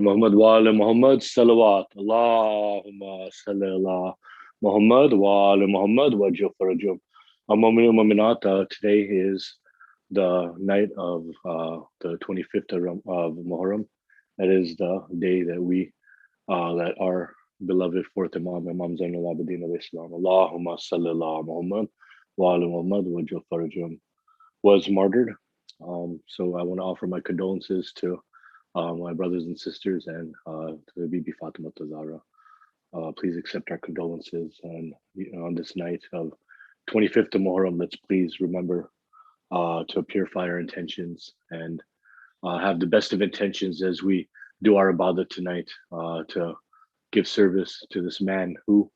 Muhammad wa ala Muhammad salawat. Allahumma salli ala Muhammad wa ala Muhammad wa farajum. Today is the night of the 25th of Muharram. That is the day that that our beloved fourth Imam Zain al-Abideen alayhi salam, Allahumma salli ala Muhammad wa ala Muhammad wa farajum, was martyred. So I want to offer my condolences to my brothers and sisters and to Bibi Fatima Zahra. Please accept our condolences. And on this night of 25th of Muharram, let's please remember to purify our intentions and have the best of intentions as we do our ibadah tonight to give service to this man who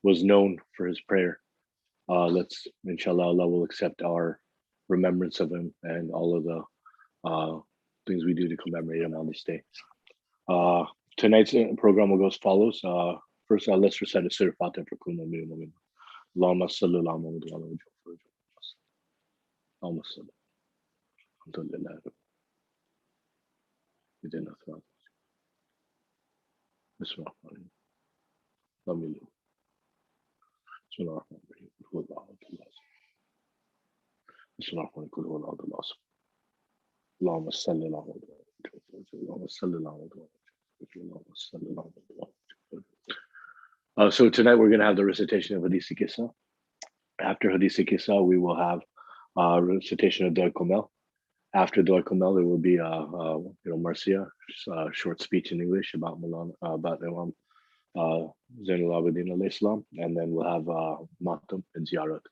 was known for his prayer. Let's, inshallah, Allah will accept our remembrance of him and all of the things we do to commemorate him on this day. Tonight's program will go as follows. First, let's recite a Surah Fatih for Kulma Mu'min. Allahumma salli ala Muhammad wa ala Muhammad. Allahumma salli. Alhamdulillah. Bidina thawab. Bismillahirrahmanirrahim. Lamilu. Bismillahirrahmanirrahim. Bismillahirrahmanirrahim. Kul huwa al-ahad. Allahumma salli ala Muhammad. Allahumma salli ala Muhammad. Allahumma salli ala Muhammad. So tonight we're going to have the recitation of Hadith Kisa. After Hadith Kisa, we will have recitation of Dua Komel. After Dua Komel, there will be Marcia, short speech in English about Imam Zain al-Abideen alayhi salam, and then we'll have Matam and Ziyarat.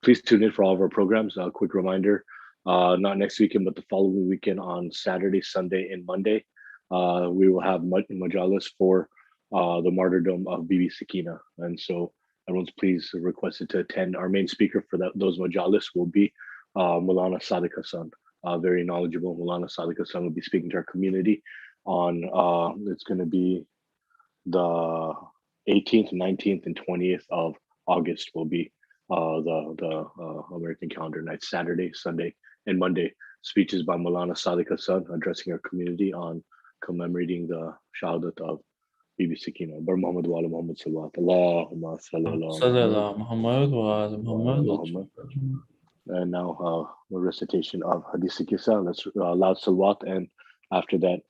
Please tune in for all of our programs. A quick reminder, not next weekend, but the following weekend on Saturday, Sunday, and Monday, we will have majalis for the martyrdom of Bibi Sakina. And so everyone's please requested to attend. Our main speaker for those majalis will be Maulana Sadiq Hassan. Very knowledgeable Maulana Sadiq Hassan will be speaking to our community on, it's going to be the 18th, 19th, and 20th of August will be the American calendar night, Saturday, Sunday, and Monday. Speeches by Maulana Sadiq Hassan addressing our community on commemorating the Shahadat of Bibi Sakina. Bar Muhammad wa ala Muhammad salawat. Allahumma salli ala Muhammad wa ala Muhammad. And now a recitation of Hadith Kisa. Let's loud salawat, and after that,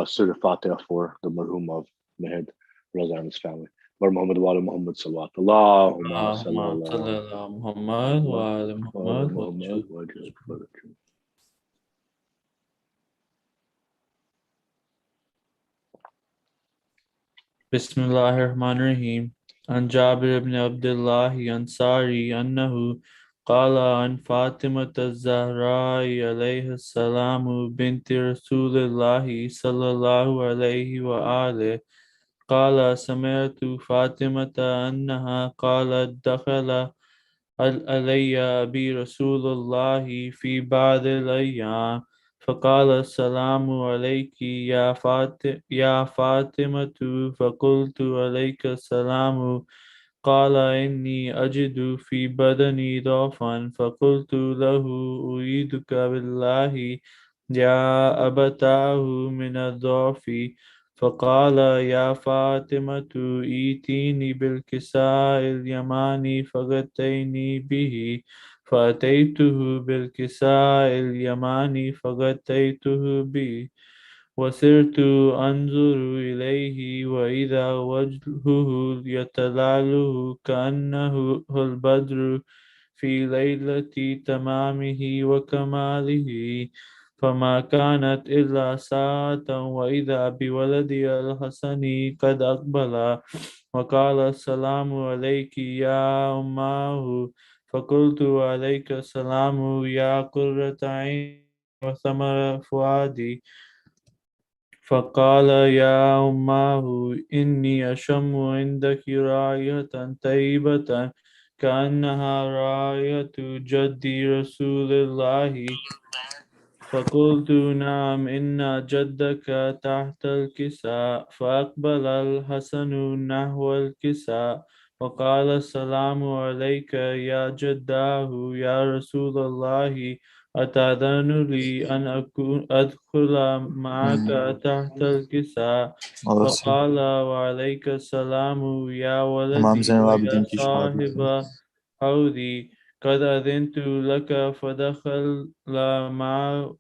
Surah Fatiha for the marhum of Mehed Raza and his family. Bar Muhammad wa ala Muhammad salawat. Allahumma salli ala Muhammad wa ala Muhammad. Bismillahirrahmanirrahim. An Jabir ibn Abdullah Ansari annahu قال عن فاطمة الزهراء عليه السلام بنت رسول الله صلى الله عليه وآله قال سمعت فاطمة أنها قالت دخل علي أبي رسول الله في بعض الأيام فقال السلام عليك يا فاطمة فقلت عليك السلام قال إني أجد في بدني ضعفا فقلت له أريدك بالله يا أبتاه من الضعف فقال يا فاطمة ائتيني بالكساء اليماني فغطيني به فأتيته بالكساء اليماني فغطيته به وسرت أنظر إليه وإذا وجهه يتلألأ كأنه البدر في ليلة تمامه وكماله فما كانت إلا ساعة وإذا بولدي الحسن قد أقبل وقال السلام عليك يا أماه فقلت عليك السلام يا قرة عين وثمر فؤادي فقال يا أماه إني أشم عندك رائحة طيبة كأنها رائحة جدي رسول الله فقلت نعم إن جدك تحت الكساء فأقبل الحسن نحو الكساء وقال السلام عليك يا جداه يا رسول الله أتأذن لي أن أدخل معك تحت الكساء और से فقال وعليك السلام يا इमाम ولدي ज़ैन ويا العابदीन की शहादत है। صاحب حوضي قد أذنت لك فدخل معه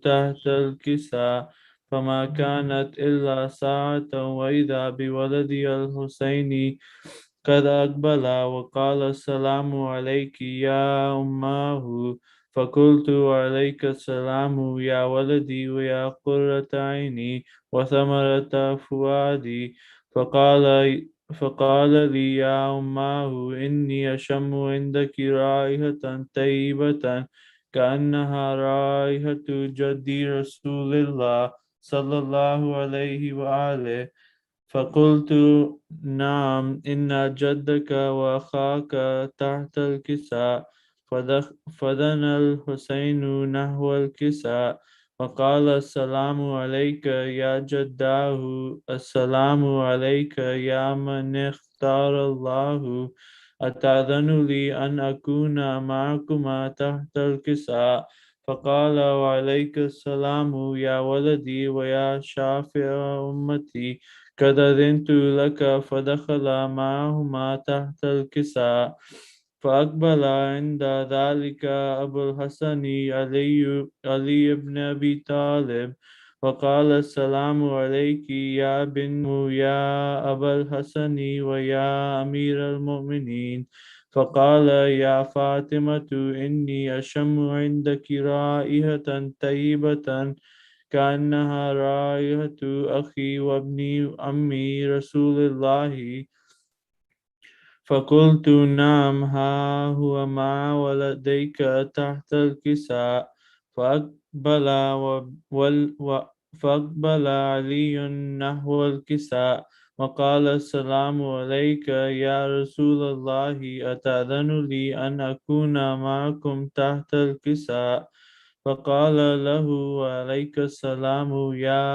تحت الكساء فما كانت إلا ساعة وإذا بولدي الحسين قد أقبل وقال السلام عليك يا أماه فقلت وعليك السلام يا ولدي ويا قرة عيني وثمرة فؤادي فقال لي يا أماه إني أشم عندك رائحة طيبة كأنها رائحة جدي رسول الله صلى الله عليه وآله فقلت نعم إن جدك وأخاك تحت الكساء فدنا الحسين نحو الكساء فقال السلام عليك يا جداه السلام عليك يا من اختار الله أتأذن لي أن أكون معكما تحت الكساء فقال وعليك السلام يا ولدي ويا شافع أمتي قد أذنت لك فدخل معهما تحت الكساء فأقبل عند ذلك أبو الحسن علي بن أبي طالب وقال السلام عليك يا بنت يا أبا الحسن ويا أمير المؤمنين فقال يا فاطمة إني أشم عندك رائحة طيبة كأنها رائحة أخي وابن عمي رسول الله فقلت نعم ها هو مع ولديك تحت الكساء فأقبل فأقبل علي نحو الكساء وقال السلام عليك يا رسول الله أتأذن لي أن أكون معكم تحت الكساء فقال له وعليك السلام يا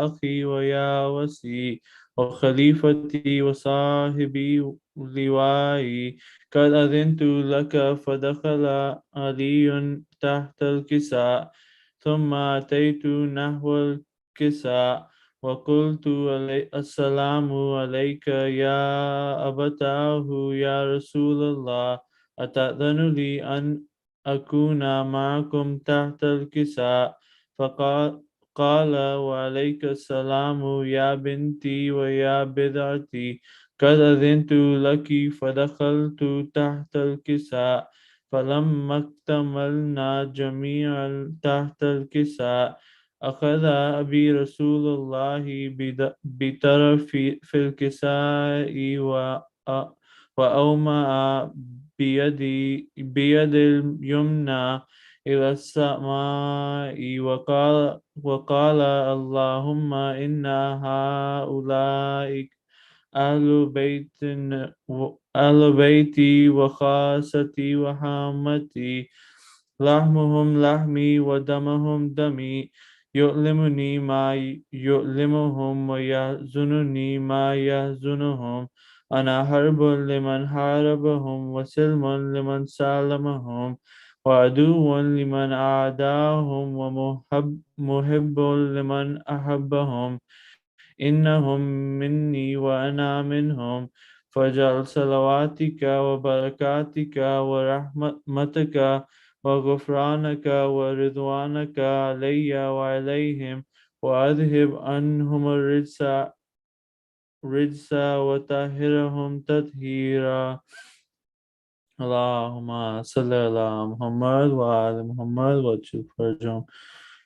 أخي ويا وسي وخليفتي وصاحبي لوائي قد أذنت لك فدخل علي تحت الكساء ثم أتيت نحو الكساء وقلت السلام عليك يا أبتاه يا رسول الله أتأذن لي أن أكون معكم تحت الكساء قال وعليك السلام يا بنتي ويا بضعتي قد أذنت لك فدخلت تحت الكساء فلما اكتملنا جميعا تحت الكساء أخذ أبي رسول الله بطرف في الكساء وأومأ بيد اليمنى إلى السماء وقال اللهم إن هؤلاء أهل بيت أهل بيتي وخاصتي وحامتي لحمهم لحمي ودمهم دمي يؤلمني ما يؤلمهم ويحزنني ما يحزنهم أنا حرب لمن حاربهم وسلم لمن سالمهم وعدو لمن أعداهم ومحب لمن أحبهم إنهم مني وأنا منهم فاجعل صلواتك وبركاتك ورحمتك وغفرانك ورضوانك علي وعليهم وأذهب عنهم الرجس وطهرهم تطهيرا اللهم صل على محمد وعلى محمد وجل فرجهم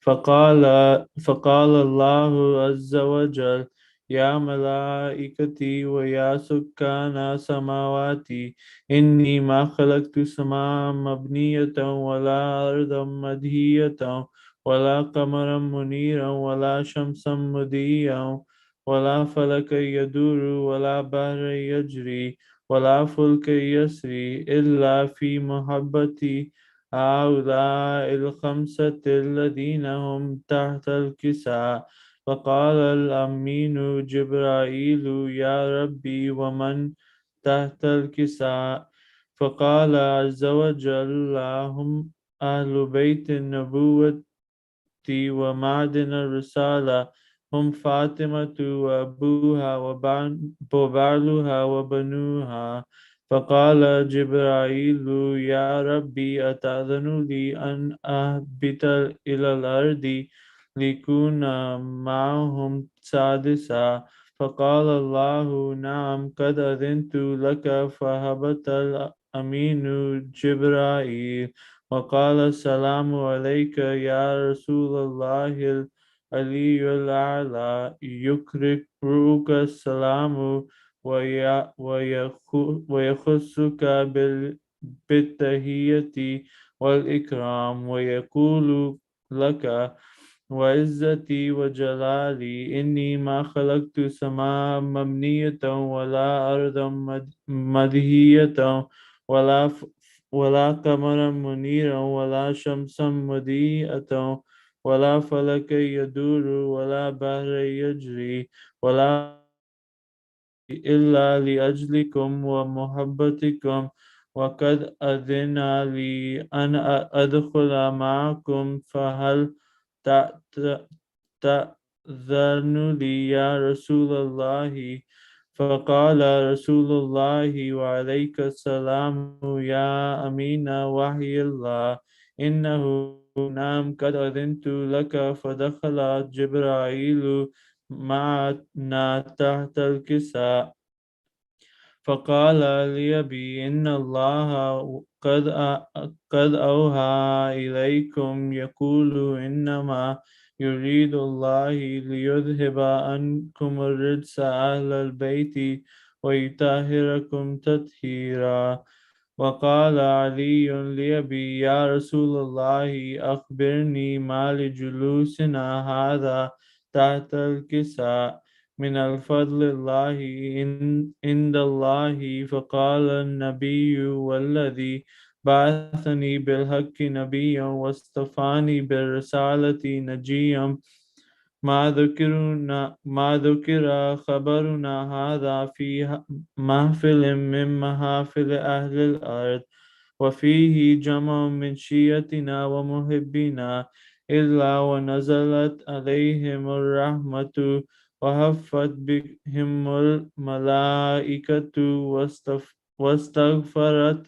فقال الله عز وجل يا ملائكتي ويا سكان سماواتي إني ما خلقت سماء مبنية ولا أرضا مدهية ولا قمرا منيرا ولا شمسا مضيئا ولا فلكا يدور ولا بحر يجري ولا فلك يسري إلا في محبتي هؤلاء الخمسة الذين هم تحت الكساء فقال الأمين جبرائيل يا ربي ومن تحت الكساء. فقال عز وجل: هم أهل بيت النبوة ومعدن الرسالة، هم فاطمة وأبوها وبعلها وبنوها. فقال جبرائيل: يا ربي، أتأذن لي أن أهبط إلى الأرض ليكون معهم سادسا؟ فقال الله: نعم، قد أذنت لك. فهبط الأمين جبرائيل وقال: السلام عليك يا رسول الله العلي الأعلى، يقرئك السلام ويخصك بالتحية والإكرام، ويقول لك: وعزتي وجلالي إني ما خلقت سماء مبنية ولا أرضا مدهية ولا قمرا منيرا ولا شمسا مضيئة ولا فلك يدور ولا بحر يجري ولا إلا لأجلكم ومحبتكم، وقد أذن لي أن أدخل معكم، فهل تأذن لي يا رسول الله؟ فقال رسول الله: وعليك السلام يا أمين وحي الله، إنه نعم، قد أذنت لك. فدخل جبرائيل معنا تحت الكساء فقال لأبي: إن الله قد أوحى إليكم يقول: إنما يريد الله ليذهب عنكم الرجس أهل البيت ويطهركم تطهيرا. وقال علي لأبي: يا رسول الله، أخبرني ما لجلوسنا هذا تحت الكساء من الفضل الله عند الله. فقال النبي: والذي بعثني بالحق نبيا واصطفاني بالرسالة نجيا، ما ذكر خبرنا هذا في محفل من محافل أهل الأرض، وفيه جمع من شيعتنا ومحبنا، إلا ونزلت عليهم الرحمة وهفت بهم الملائكة واستغفرت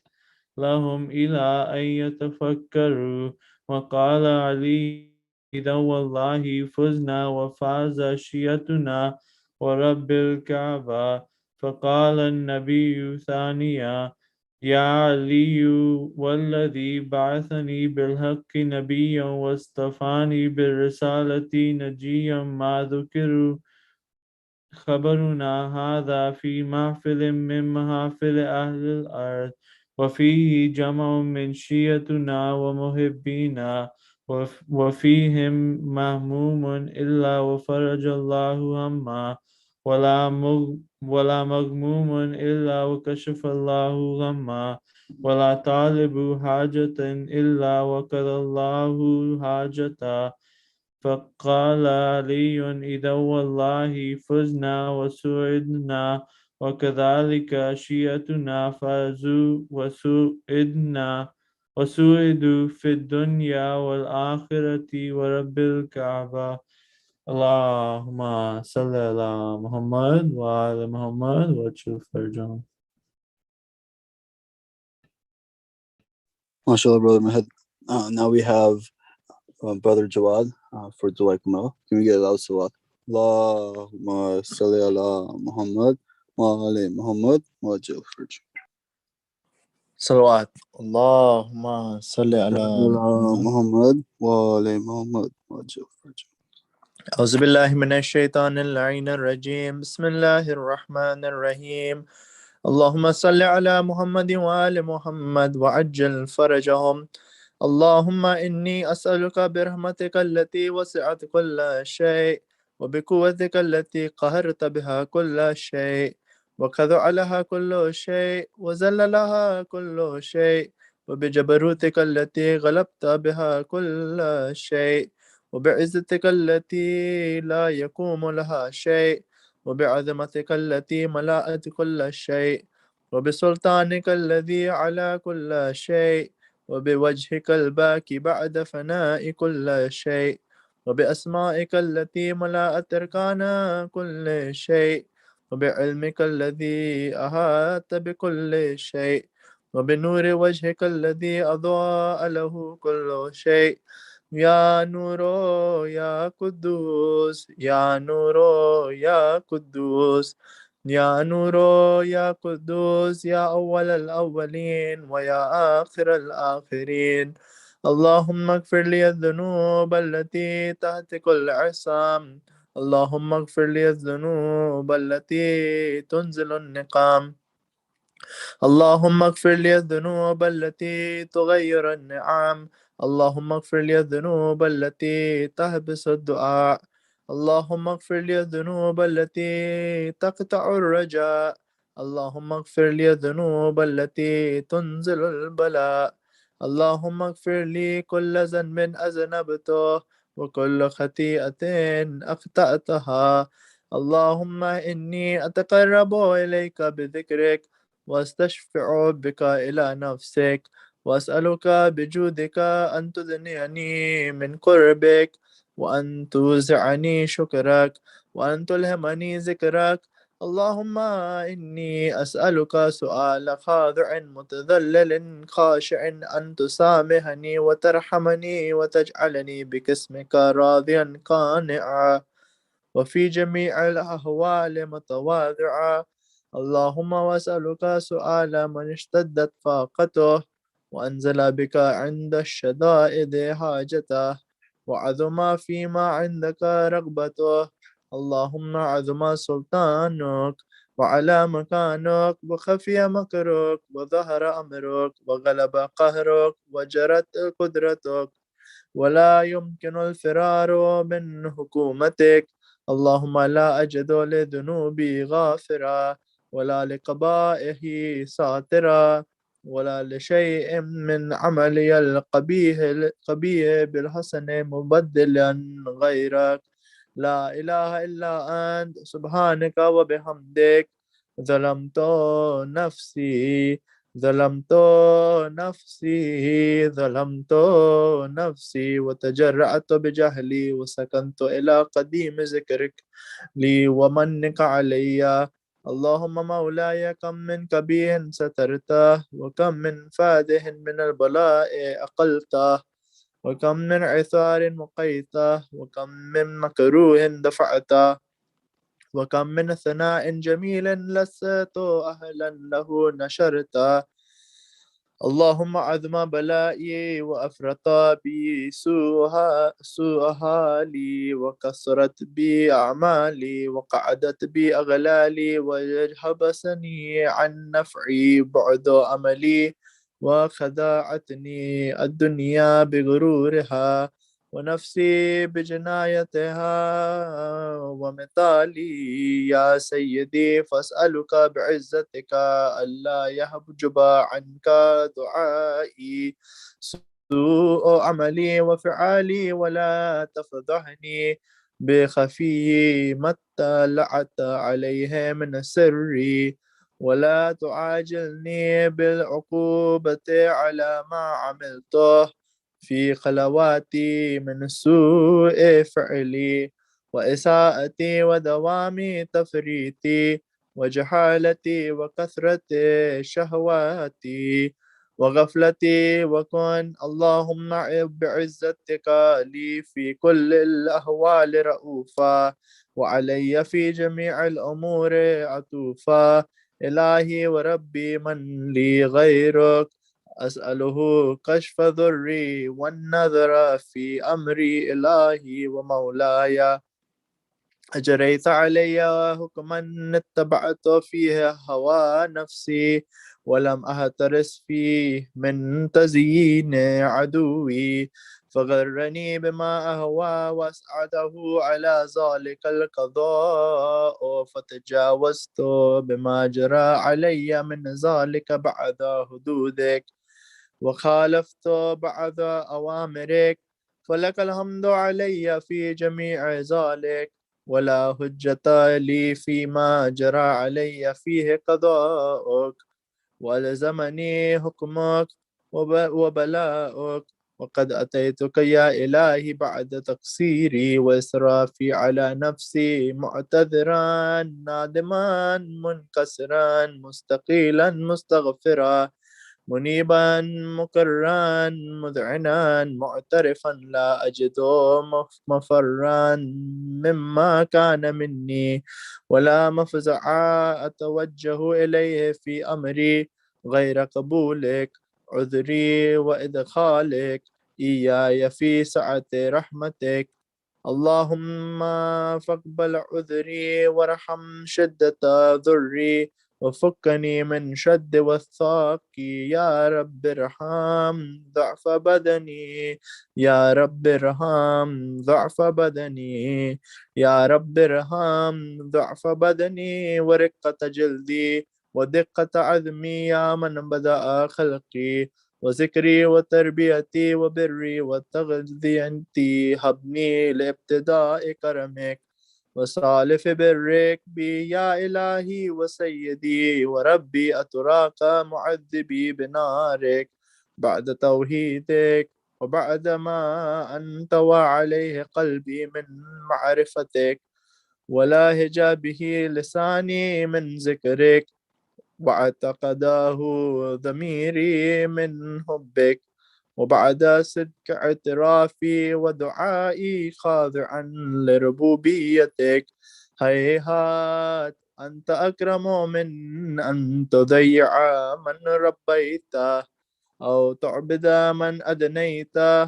لهم إلى أن يتفكروا. وقال علي: إذا والله فزنا وفاز شيعتنا ورب الكعبة. فقال النبي ثانيا: يا علي، والذي بعثني بالحق نبيا واصطفاني بالرسالة نجيا، ما ذكر خبرنا هذا في محفل من محافل أهل الأرض، وفيه جمع من شيعتنا ومحبينا، وفيهم مهموم إلا وفرج الله هما، ولا مغموم إلا وكشف الله غما، ولا طالب حاجة إلا وقضى الله حاجته. فقال علي: إذا والله فزنا وسعدنا، وكذلك شيعتنا فازوا وسعدوا في الدنيا والآخرة ورب الكعبة. اللهم صل على محمد وعلى محمد وشوف فرجهم. MashaAllah, Brother Mahid. Now we have Brother Jawad for Dua Kamal. Can we get a loud salawat? Allahumma salli ala Muhammad wa ala Muhammad wa ajil farj. صلوات. اللهم صل على Muhammad wa ala Muhammad wa ajil farj. أعوذ بالله من الشيطان اللعين الرجيم. بسم الله الرحمن الرحيم. اللهم صل على محمد وآل محمد وعجل فرجهم. اللهم إني أسألك برحمتك التي وسعت كل شيء وبقوتك التي قهرت بها كل شيء وخضع لها كل شيء وذل لها كل شيء وبجبروتك التي غلبت بها كل شيء وبعزتك التي لا يقوم لها شيء وبعظمتك التي ملأت كل شيء وبسلطانك الذي على كل شيء وبوجهك الباكي بعد فناء كل شيء وبأسمائك التي ملأت أركان كل شيء وبعلمك الذي أحاط بكل شيء وبنور وجهك الذي أضاء له كل شيء يا نور يا قدوس يا نور يا قدوس يا نور يا قدوس يا أول الأولين ويا آخر الآخرين اللهم اغفر لي الذنوب التي تحت كل عصام اللهم اغفر لي الذنوب التي تنزل النقام اللهم اغفر لي الذنوب التي تغير النعم اللهم اغفر لي الذنوب التي تحبس الدعاء اللهم اغفر لي الذنوب التي تقطع الرجاء اللهم اغفر لي الذنوب التي تنزل البلاء اللهم اغفر لي كل ذنب أذنبته وكل خطيئة أخطأتها اللهم إني أتقرب إليك بذكرك واستشفع بك إلى نفسك وأسألك بجودك أن تدنيني من قربك وأن توزعني شكرك وأن تلهمني ذكرك اللهم إني أسألك سؤال خاضع متذلل خاشع أن تسامحني وترحمني وتجعلني باسمك راضيا قانعا وفي جميع الأحوال متواضعا اللهم وأسألك سؤال من اشتدت فاقته وأنزل بك عند الشدائد حاجته وعظم فيما عندك رغبته اللهم عظم سلطانك وعلى مكانك وخفي مكرك وظهر أمرك وغلب قهرك وجرت قدرتك ولا يمكن الفرار من حكومتك اللهم لا أجد لذنوبي غافرا ولا لقبائه ساترا ولا لشيء من عملي القبيح بالحسن مبدلا غيرك لا إله إلا أنت سبحانك وبحمدك ظلمت نفسي ظلمت نفسي ظلمت نفسي وتجرأت بجهلي وسكنت إلى قديم ذكرك لي ومنك علي اللهم مولاي كم من كبير سترته وكم من فادح من البلاء أقلته وكم من عثار مقيته وكم من مكروه دفعته وكم من ثناء جميل لست أهلا له نشرته اللهم عظم بلائي وأفرط بي سوءها لي وكسرت بي أعمالي وقعدت بي أغلالي وحبسني عن نفعي بعد أملي وخدعتني الدنيا بغرورها ونفسي بجنايتها ومثالي يا سيدي فاسألك بعزتك ألا يحجب عنك دعائي سوء عملي وفعالي ولا تفضحني بخفي ما اطلعت عليه من سري ولا تعاجلني بالعقوبة على ما عملته في خلواتي من سوء فعلي وإساءتي ودوام تفريطي وجحالتي وكثرة شهواتي وغفلتي وكن اللهم بعزتك لي في كل الأهوال رؤوفا وعلي في جميع الأمور عطوفا إلهي وربي من لي غيرك أسأله كشف ضري والنذر في أمري إلهي ومولاي أجريت علي حكما اتبعت فيه هوى نفسي ولم أهترس فيه من تزيين عدوي فغرني بما أهوى وأسعده على ذلك القضاء فتجاوزت بما جرى علي من ذلك بعد حدودك وخالفت بعض أوامرك فلك الحمد علي في جميع ذلك ولا حجة لي فيما جرى علي فيه قضاءك وألزمني حكمك وبلاؤك، وقد أتيتك يا إلهي بعد تقصيري وإسرافي على نفسي، معتذرا نادما منكسرا مستقيلا مستغفرا، منيبا مقرا مذعنا معترفا لا أجد مفرا مما كان مني، ولا مفزعا أتوجه إليه في أمري غير قبولك عذري وإدخالك إياي في سعة رحمتك. اللهم فاقبل عذري وارحم شدة ضري، وفكني من شد وثاقي. يا رب ارحم ضعف بدني، يا رب ارحم ضعف بدني، يا رب ارحم ضعف بدني ورقة جلدي ودقة عظمي. يا من بدأ خلقي وذكري وتربيتي وبري وتغذيتي، هبني لابتداء كرمك وسالف برك بي. يا إلهي وسيدي وربي، أتراك معذبي بنارك بعد توحيدك، وبعد ما أنطوى عليه قلبي من معرفتك، ولهج به لساني من ذكرك، واعتقده ضميري من حبك، وبعد صدق اعترافي ودعائي خاضعا لربوبيتك. هيهات أنت أكرم من أن تضيع من ربيته، أو تعبد من أدنيته،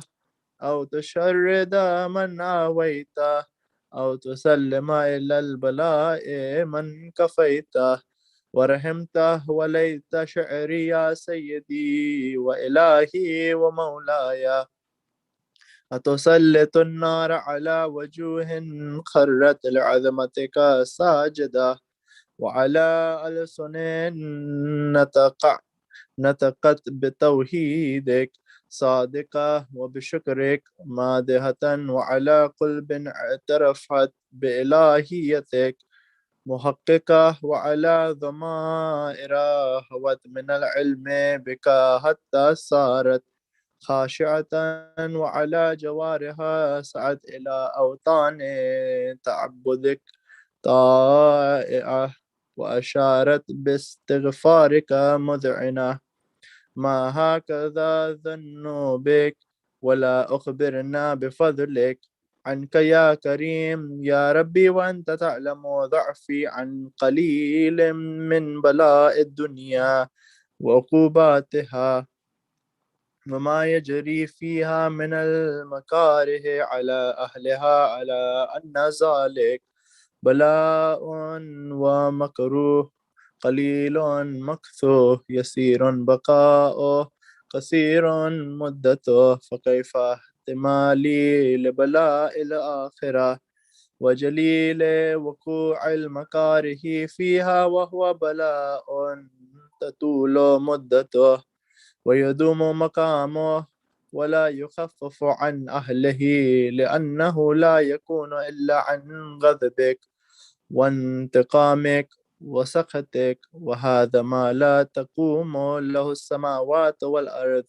أو تشرد من آويته، أو تسلم إلى البلاء من كفيته ورحمته. وليت شعري يا سيدي وإلهي ومولاي، أتسلط النار على وجوه خرت لعظمتك ساجدة، وعلى ألسن نطقت بتوحيدك صادقة، وبشكرك مادحة، وعلى قلب اعترفت بإلهيتك محققة، وعلى ضمائر هوت من العلم بك حتى صارت خاشعة، وعلى جوارها سعت إلى أوطان تعبدك طائعة، وأشارت باستغفارك مذعنة. ما هكذا ظن بك ولا أخبرنا بفضلك عنك يا كريم يا ربي، وأنت تعلم ضعفي عن قليل من بلاء الدنيا وعقوباتها، وما يجري فيها من المكاره على أهلها، على أن ذلك بلاء ومكروه قليل مكثوه، يسير بقاؤه قصير مدته، فكيف احتمالي لبلاء الآخرة وجليل وقوع المكاره فيها، وهو بلاء تطول مدته ويدوم مقامه ولا يخفف عن أهله، لأنه لا يكون إلا عن غضبك وانتقامك وسخطك، وهذا ما لا تقوم له السماوات والأرض.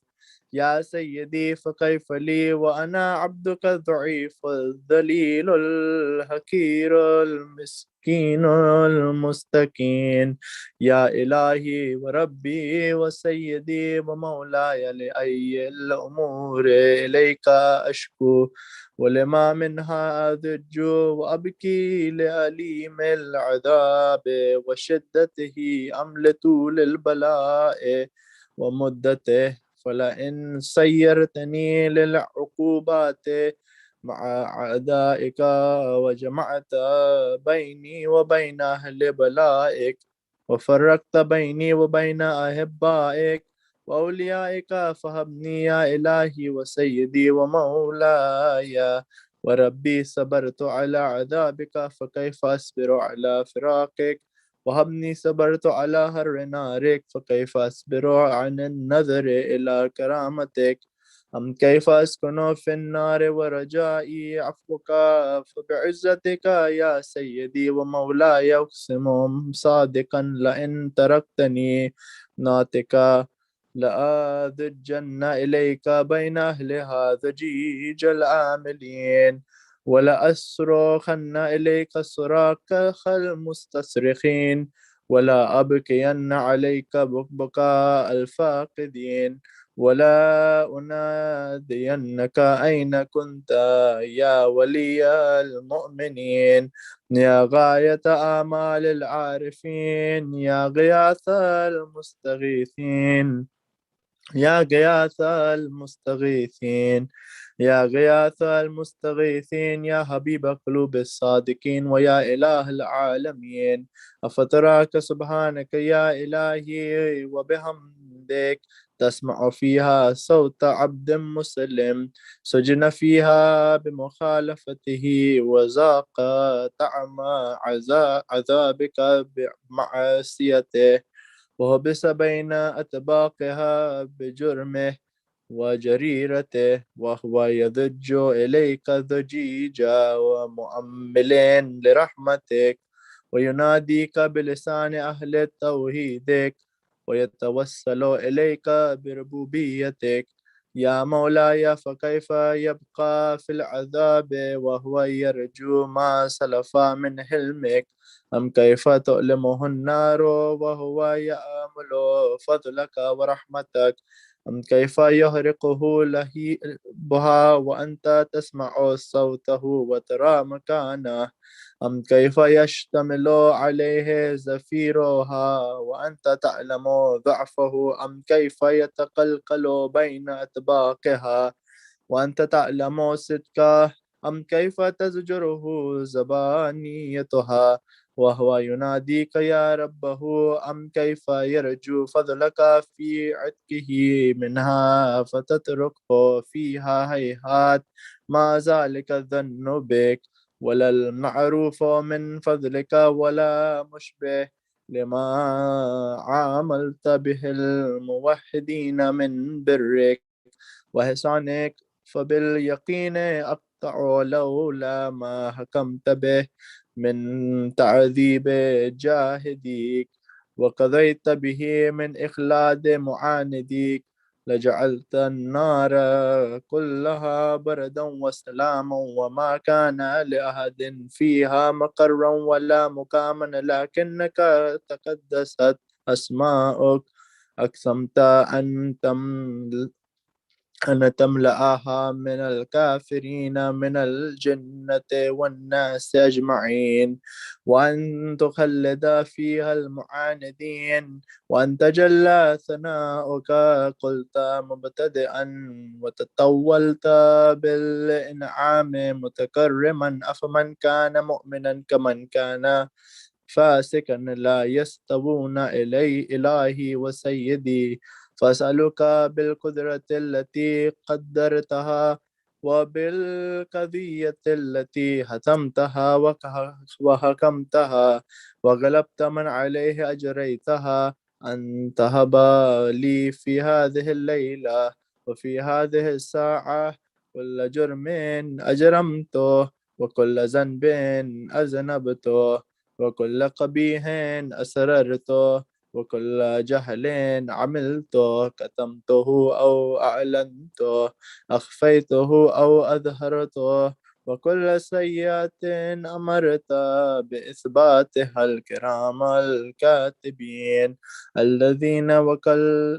يا سيدي فكيف لي وأنا عبدك الضعيف الذليل الحقير المسكين المستكين. يا إلهي وربي وسيدي ومولاي، لأي الأمور إليك أشكو، ولما منها أذج وأبكي لأليم العذاب وشدته أم لطول البلاء ومدته. فلئن سيرتني للعقوبات مع أعدائك وجمعت بيني وبين أهل بلائك، وفرقت بيني وبين أحبائك وأوليائك، فهبني يا إلهي وسيدي ومولاي وربي. صبرت على عذابك فكيف أصبر على فراقك، وهبني صبرت على هر نارك فكيف أصبر عن النظر إلى كرامتك. أم كيف أسكن في النار ورجائي عفوك، فبعزتك يا سيدي ومولاي أقسم صادقا لئن تركتني ناطقا لأذجن إليك بين أهلها ضجيج العاملين ولأصرخن إليك صراخ المستصرخين ولا أبكين عليك بكاء الفاقدين ولا أنادينك أين كنت يا ولي المؤمنين يا غاية آمال العارفين يا غياث المستغيثين يا غياث المستغيثين يا غياث المستغيثين يا حبيب قلوب الصادقين ويا إله العالمين أفتراك سبحانك يا إلهي وبحمدك تسمع فيها صوت عبد مسلم سجن فيها بمخالفته وذاق طعم عذابك بمعصيته وحبس بين أطباقها بجرمه وجريرته وهو يضج إليك ضجيجا ومؤمل لرحمتك ويناديك بلسان أهل توحيدك ويتوسل إليك بربوبيتك يا مولاي فكيف يبقى في العذاب وهو يرجو ما سلف من حلمك أم كيف تؤلمه النار وهو يأمل فضلك ورحمتك أم كيف يهرقه لهيبها وأنت تسمع صوته وترى مكانه أم كيف يشتمل عليه زفيرها وأنت تعلم ضعفه أم كيف يتقلقل بين أطباقها وأنت تعلم صدقه أم كيف تزجره زبانيتها وهو يناديك يا ربه أم كيف يرجو فضلك في عتقه منها فتتركه فيها هيهات ما ذلك الظن بك ولا المعروف من فضلك ولا مشبه لما عاملت به الموحدين من برك وإحسانك فباليقين أقطع لولا ما حكمت به من تعذيب جاهديك وقضيت به من إخلاد معانديك لجعلت النار كلها بردا وسلاما وما كان لأحد فيها مقرا ولا مقاما لكنك تقدست أسماؤك أقسمت أن تملأها من الكافرين من الجنة والناس أجمعين وأن تخلد فيها المعاندين وأن تجلى ثناؤك قلت مبتدئا وتطولت بالإنعام متكرما أفمن كان مؤمنا كمن كان فاسقا لا يستوون إلهي وسيدي فأسألك بالقدرة التي قدرتها وبالقضية التي حتمتها وحكمتها وغلبت من عليه أجريتها أن تهب لي في هذه الليلة وفي هذه الساعة كل جرم أجرمته وكل ذنب أذنبته وكل قبيح أسررته وكل جهل عملته كتمته أو أعلنته أخفيته أو أظهرته وكل سيئة أمرت بإثباتها الكرام الكاتبين الذين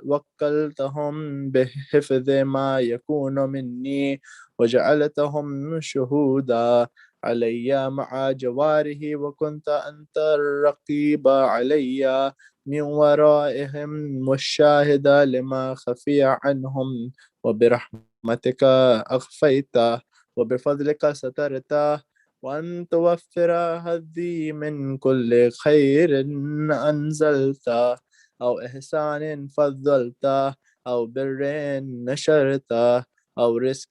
وكلتهم بحفظ ما يكون مني وجعلتهم شهودا علي مع جواره وكنت أنت الرقيب علي من ورائهم والشاهد لما خفي عنهم وبرحمتك أخفيته وبفضلك سترته وأن توفر هذي من كل خير أنزلته أو إحسان فضلته أو بر نشرته أو رزق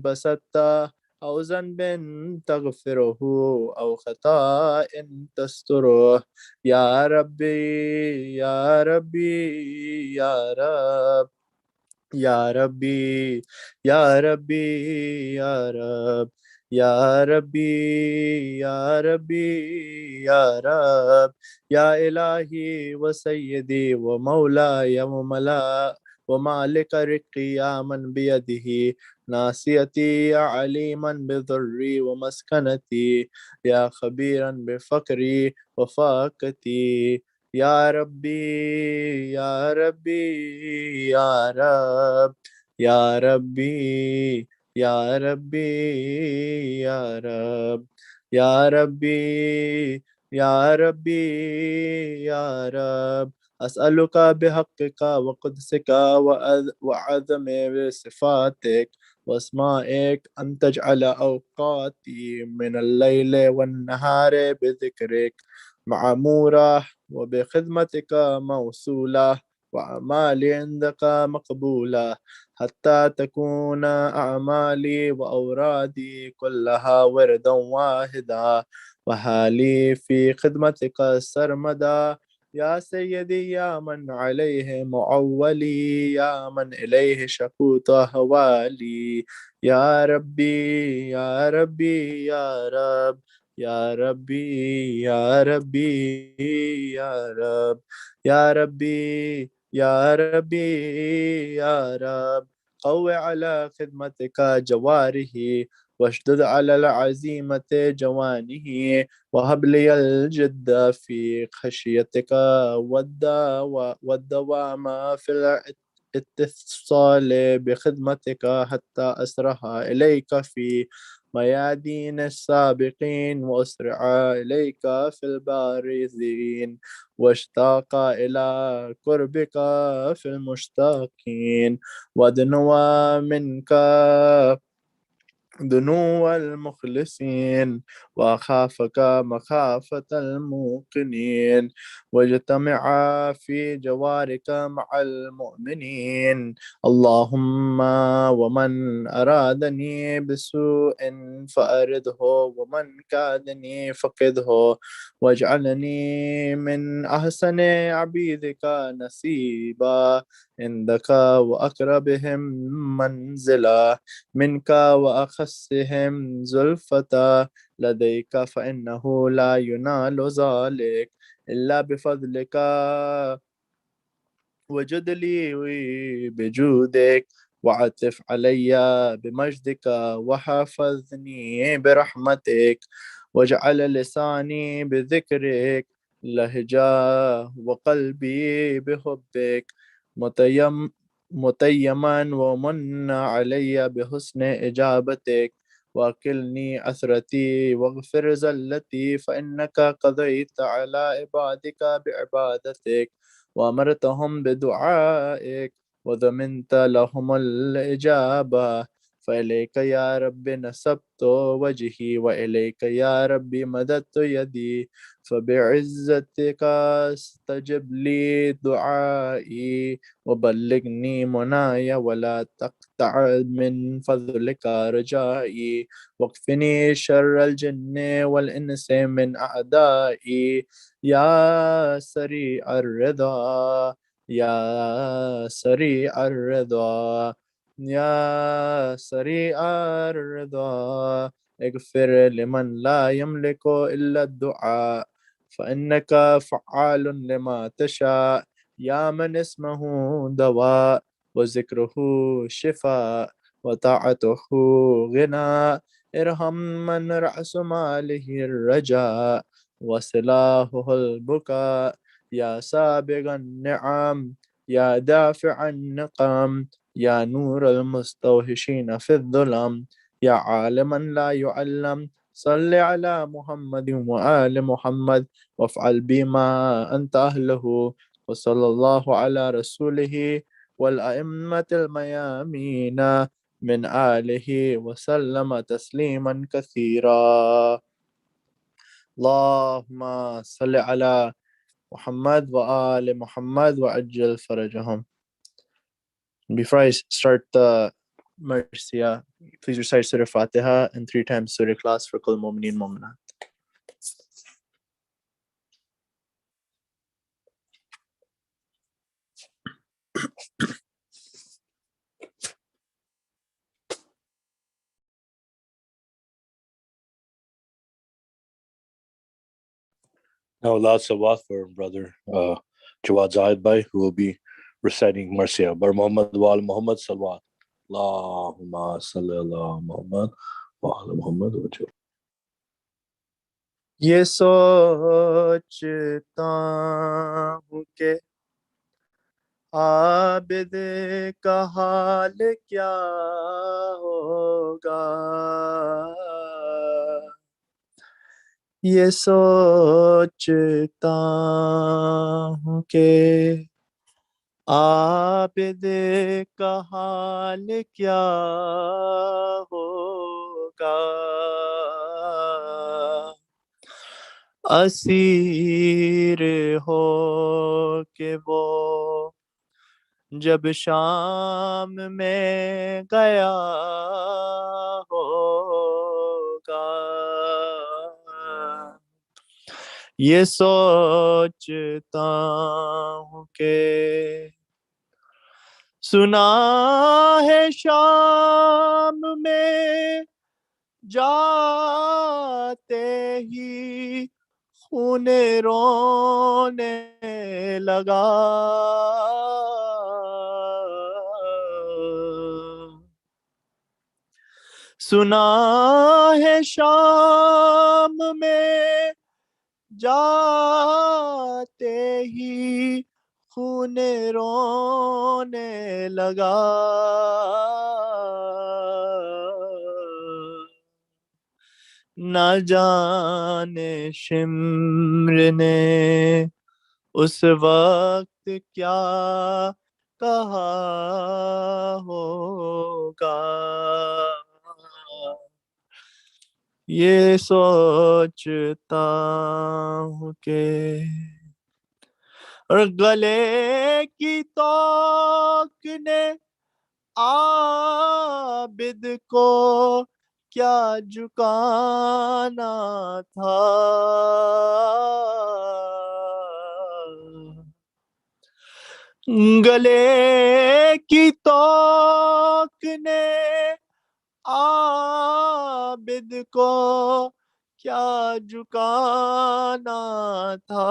بسطته أو ذنب تغفره أو خطأ تستره يا ربي يا ربي يا رب يا ربي يا ربي يا رب Ya Rabbi, Ya Rabbi, Ya Rab, Ya Ilahi wa Sayyidi wa Mawlaya wa Mala wa Malika Riqi ya man biyadihi ناصيتي يا عليما بضري ومسكنتي يا خبيرا بفقري وفاقتي يا ربي يا ربي يا رب يا ربي يا ربي يا رب يا ربي يا ربي يا رب أسألك بحقك وقدسك وعظم صفاتك واسمائك أن تجعل أوقاتي من الليل والنهار بذكرك معمورة وبخدمتك موصولة وأعمالي عندك مقبولة حتى تكون أعمالي وأورادي كلها وردا واحدا وحالي في خدمتك السرمدا يا سيدي يا من عليه معولي يا من إليه شكوت هوالي يا ربي يا ربي يا رب يا ربي يا ربي يا رب يا ربي يا ربي يا رب قوي على خدمتك جواره واشدد على العزيمة جوانه وهب لي الجد في خشيتك والدوام في الاتصال بخدمتك حتى أسرها إليك في ميادين السابقين وأسرع إليك في البارزين واشتاق إلى قربك في المشتاقين ودنو منك دنو المخلصين وأخافك مخافة الموقنين واجتمع في جوارك مع المؤمنين اللهم ومن أرادني بسوء فأرده ومن كادني فقده واجعلني من أحسن عبيدك نصيبا عندك وأقربهم منزلا منك وأخصهم زلفة لديك فإنه لا ينال ذلك إلا بفضلك وجد لي بجودك وعطف علي بمجدك وحفظني برحمتك واجعل لساني بذكرك لهجا وقلبي بحبك متيما ومن علي بحسن إجابتك وأكلني أثرتي واغفر زلتي فإنك قضيت على عبادك بعبادتك وأمرتهم بدعائك وضمنت لهم الإجابة فإليك يا رب نسبت وجهي وإليك يا رب مددت يدي فبعزتك استجب لي دعائي وبلغني مناي ولا تقطع من فضلك رجائي واكفني شر الجن والإنس من أعدائي يا سريع الرضا يا سريع الرضا يا سريع الرضا اغفر لمن لا يملك إلا الدعاء فإنك فعال لما تشاء يا من اسمه دواء وذكره شفاء وطاعته غنى ارحم من رأس ماله الرجاء وسلاحه البكاء يا سابغ النعم يا دافع النقم يا نور المستوحشين في الظلم يا عالما لا يعلم صل على محمد وآل محمد وافعل بما أنت أهله وصلى الله على رسوله والأئمة الميامين من آله وسلم تسليما كثيرا اللهم صل على محمد وآل محمد وعجل فرجهم. Before I start the Marcia, please recite Surah Fatiha and 3 times Surah Ikhlas for Kul Mu'mineen Mu'minat. Now, last salawat for brother Jawad Zahid Bhai, who will be reciting Marsiya. Bar Muhammad wa ala Muhammad salawat. Allahumma salli ala Muhammad wa ala Muhammad wa jal. ये सोचता हूँ कि आबिद का हाल क्या होगा, ये सोचता हूँ कि आबिद का हाल क्या होगा, असीर हो के वो जब शाम में गया होगा, ये सोचता हूँ कि सुना है शाम में जाते ही खून रोने लगा, सुना है शाम में जाते ही खून रोने लगा, न जाने शिम्र ने उस वक्त क्या कहा होगा, ये सोचता हूँ कि और गले की तोक ने आबिद को क्या झुकाना था, गले की तोक ने आबिद को क्या झुकाना था,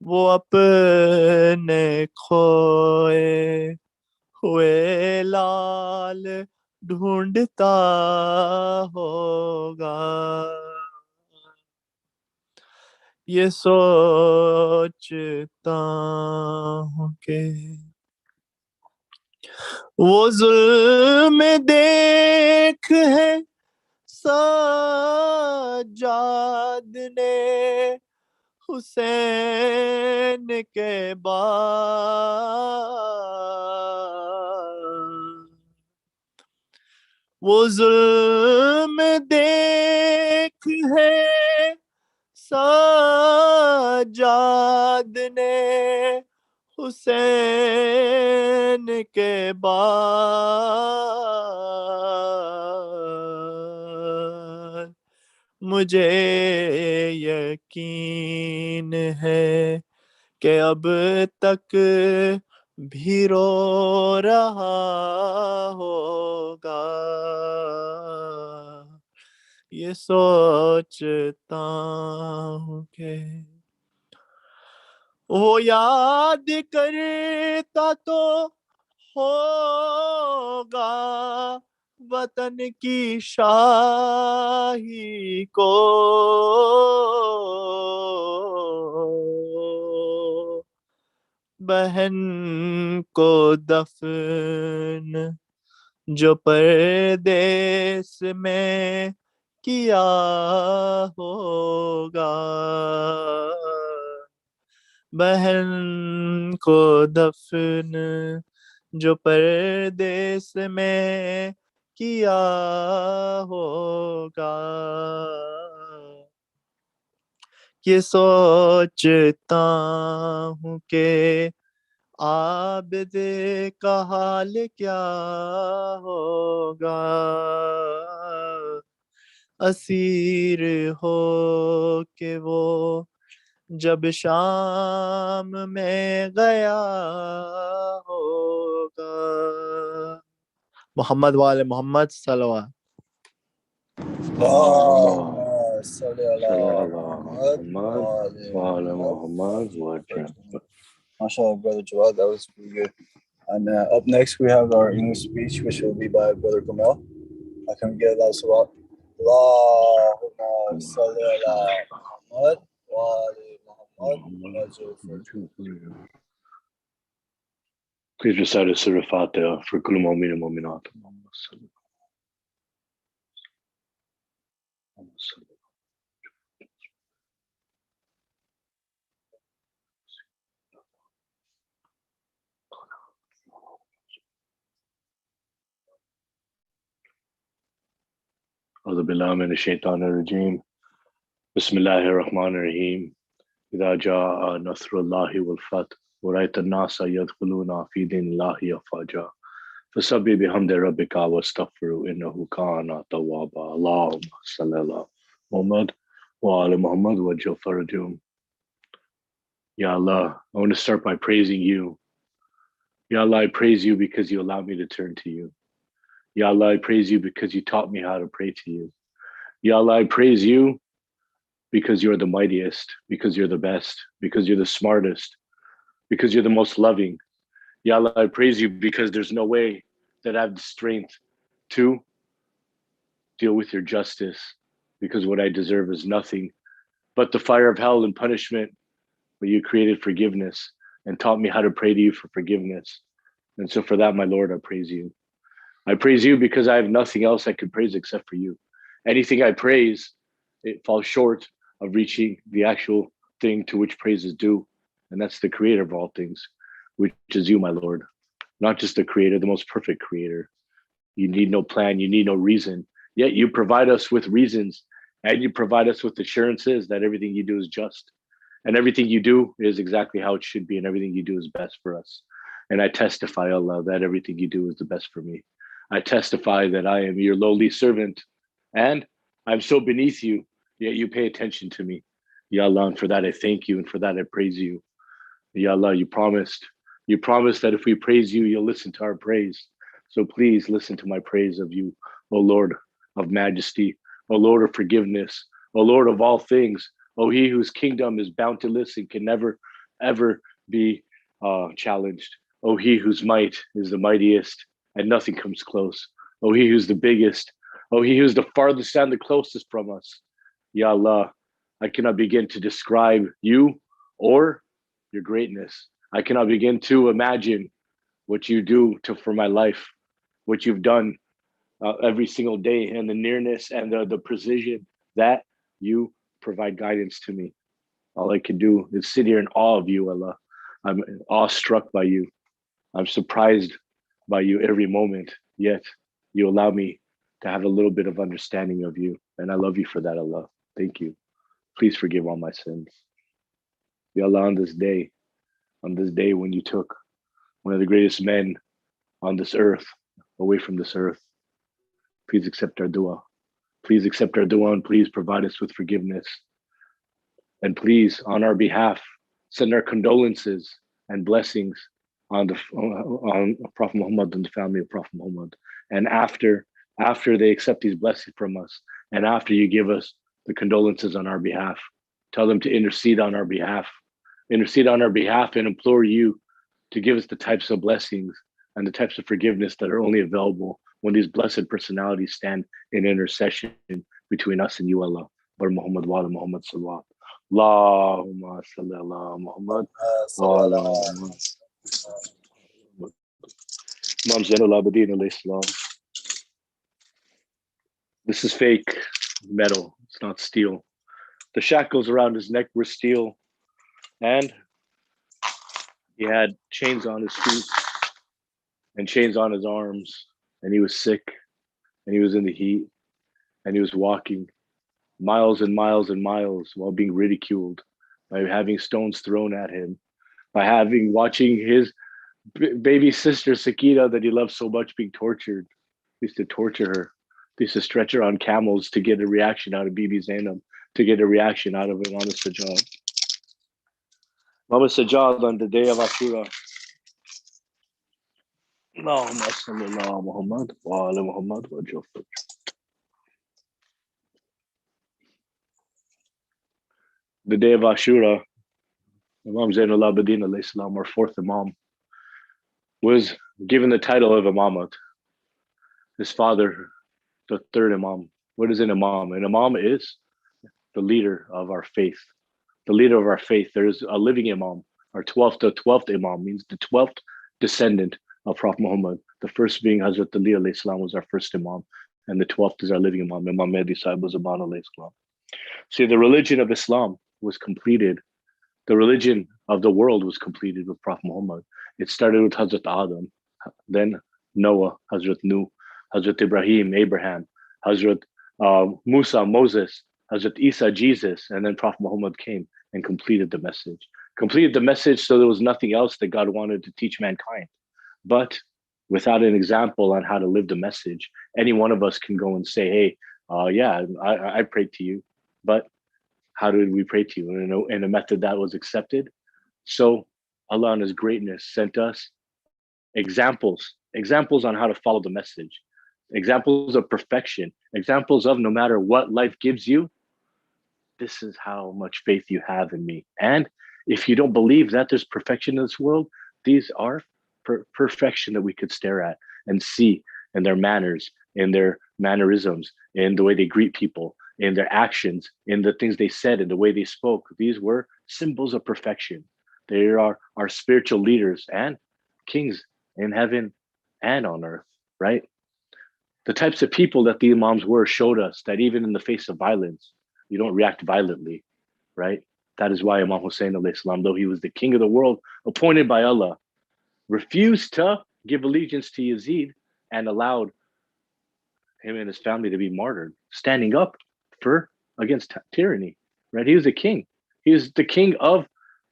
वो अपने खोए हुए लाल ढूंढता होगा, ये सोचता हूँ कि वो जुल्म देख है सज्जाद ने हुसैन के बाद, वो जुल्म देख है सज्जाद ने हुसैन के बाद, मुझे यकीन है कि अब तक भी रो रहा होगा, ये सोचता हूँ कि वो याद करता तो होगा वतन की शाही को, बहन को दफन जो परदेस में किया होगा, बहन को दफन जो परदेस में किया होगा, ये सोचता हूँ कि आबिद का हाल क्या होगा, असीर हो के वो जब शाम में गया होगा। मोहम्मद वाले मोहम्मद सल्लल्लाहु اللهم صل على محمد Muhammad wa ala Muhammad wa Jafar. MashaAllah, Brother Jawad, that was pretty good. And up next, we have our English speech, which will be by Brother Kamal. Can we get that as well? Allahumma salli ala Muhammad wa ali Muhammad wa Jafar. Please recite a Surah Fatiha for Kullu Mu'min and Mu'minat. أعوذ بالله من الشيطان الرجيم بسم الله الرحمن الرحيم إذا جاء نصر الله والفتح ورأيت الناس يدخلون في دين الله أفواجا فسبح بحمد ربك واستغفره إنه كان توابا اللهم صل على محمد وعلى محمد وجل فرجهم. Ya Allah, I want to start by praising you. Ya Allah, I praise you because you allowed me to turn to you. Ya Allah, I praise you because you taught me how to pray to you. Ya Allah, I praise you because you're the mightiest, because you're the best, because you're the smartest, because you're the most loving. Ya Allah, I praise you because there's no way that I have the strength to deal with your justice, because what I deserve is nothing but the fire of hell and punishment. But you created forgiveness and taught me how to pray to you for forgiveness. And so for that, my Lord, I praise you. I praise you because I have nothing else I can praise except for you. Anything I praise, it falls short of reaching the actual thing to which praise is due. And that's the creator of all things, which is you, my Lord. Not just the creator, the most perfect creator. You need no plan, you need no reason. Yet you provide us with reasons and you provide us with assurances that everything you do is just. And everything you do is exactly how it should be, and everything you do is best for us. And I testify, Allah, that everything you do is the best for me. I testify that I am your lowly servant, and I'm so beneath you, yet you pay attention to me. Ya Allah, and for that I thank you, and for that I praise you. Ya Allah, you promised that if we praise you, you'll listen to our praise. So please listen to my praise of you, O Lord of majesty, O Lord of forgiveness, O Lord of all things, O he whose kingdom is bounteous and can never, ever be challenged. O he whose might is the mightiest and nothing comes close. O he who's the biggest. O he who's the farthest and the closest from us. Ya Allah, I cannot begin to describe you or your greatness. I cannot begin to imagine what you do for my life, what you've done every single day, and the nearness and the precision that you provide guidance to me. All I can do is sit here in awe of you, Allah. I'm awestruck by you. I'm surprised by you every moment, yet you allow me to have a little bit of understanding of you. And I love you for that, Allah. Thank you. Please forgive all my sins. Ya Allah, on this day when you took one of the greatest men on this earth away from this earth, please accept our dua. Please accept our dua and please provide us with forgiveness. And please, on our behalf, send our condolences and blessings on Prophet Muhammad and the family of Prophet Muhammad. And after they accept these blessings from us, and after you give us the condolences on our behalf, tell them to intercede on our behalf and implore you to give us the types of blessings and the types of forgiveness that are only available when these blessed personalities stand in intercession between us and you, Allah. Bar Muhammad wa ala Muhammad sallallahu. Allahumma salli ala Muhammad wa ala Muhammad. Imam Zain al-Abideen alayhi salam. This is fake metal. It's not steel. The shackles around his neck were steel, and he had chains on his feet and chains on his arms, and he was sick, and he was in the heat, and he was walking miles and miles and miles while being ridiculed, by having stones thrown at him, by watching his baby sister Sakina that he loved so much being tortured. He used to torture her. He used to stretch her on camels to get a reaction out of Bibi Zainab, to get a reaction out of Imam Sajjad. Imam Sajjad on the day of Ashura. Allahumma salli ala Muhammad wa ala Muhammad wa Jafar. the day of Ashura, Imam Zain al-Abideen alayhi salam, our fourth Imam, was given the title of Imamat. His father, the third Imam. What is an Imam? An Imam is the leader of our faith. The leader of our faith. There is a living Imam. Our 12th Imam means the 12th descendant of Prophet Muhammad. The first being Hazrat Ali alayhi salam was our first Imam. And the 12th is our living Imam. Imam Mahdi Sahib was Imam alayhi salam. See, the religion of Islam was completed. The religion of the world was completed with Prophet Muhammad. It started with Hazrat Adam, then Noah, Hazrat Nuh, Hazrat Ibrahim, Abraham, Hazrat Musa, Moses, Hazrat Isa, Jesus, and then Prophet Muhammad came and completed the message. Completed the message, so there was nothing else that God wanted to teach mankind. But without an example on how to live the message, any one of us can go and say, hey, I prayed to you, but how did we pray to you? In a method that was accepted. So Allah in His greatness sent us examples on how to follow the message, examples of perfection, examples of no matter what life gives you, this is how much faith you have in me. And if you don't believe that there's perfection in this world, these are perfection that we could stare at and see in their manners, in their mannerisms, in the way they greet people, in their actions, in the things they said, in the way they spoke. These were symbols of perfection. They are our spiritual leaders and kings in heaven and on earth, right? The types of people that the Imams were showed us that even in the face of violence, you don't react violently, right? That is why Imam Hussein alayhi salam, though he was the king of the world, appointed by Allah, refused to give allegiance to Yazid and allowed him and his family to be martyred, standing up against tyranny, right? He was a king. He was the king of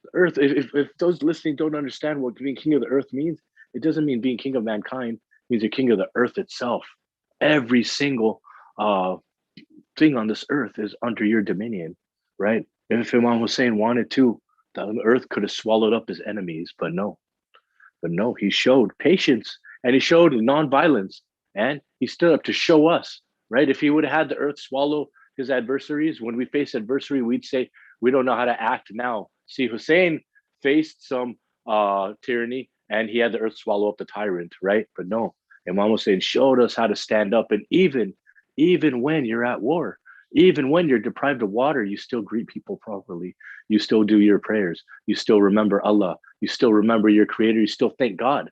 the earth. If those listening don't understand what being king of the earth means, it doesn't mean being king of mankind. It means a king of the earth itself. Every single thing on this earth is under your dominion, right? If Imam Hussein wanted to, the earth could have swallowed up his enemies, but no. He showed patience and he showed nonviolence and he stood up to show us, right? If he would have had the earth swallow his adversaries, when we face adversity, we'd say, we don't know how to act now. See, Hussein faced some tyranny and he had the earth swallow up the tyrant, right? But no, Imam Hussein showed us how to stand up. And even when you're at war, even when you're deprived of water, you still greet people properly. You still do your prayers. You still remember Allah. You still remember your creator. You still thank God.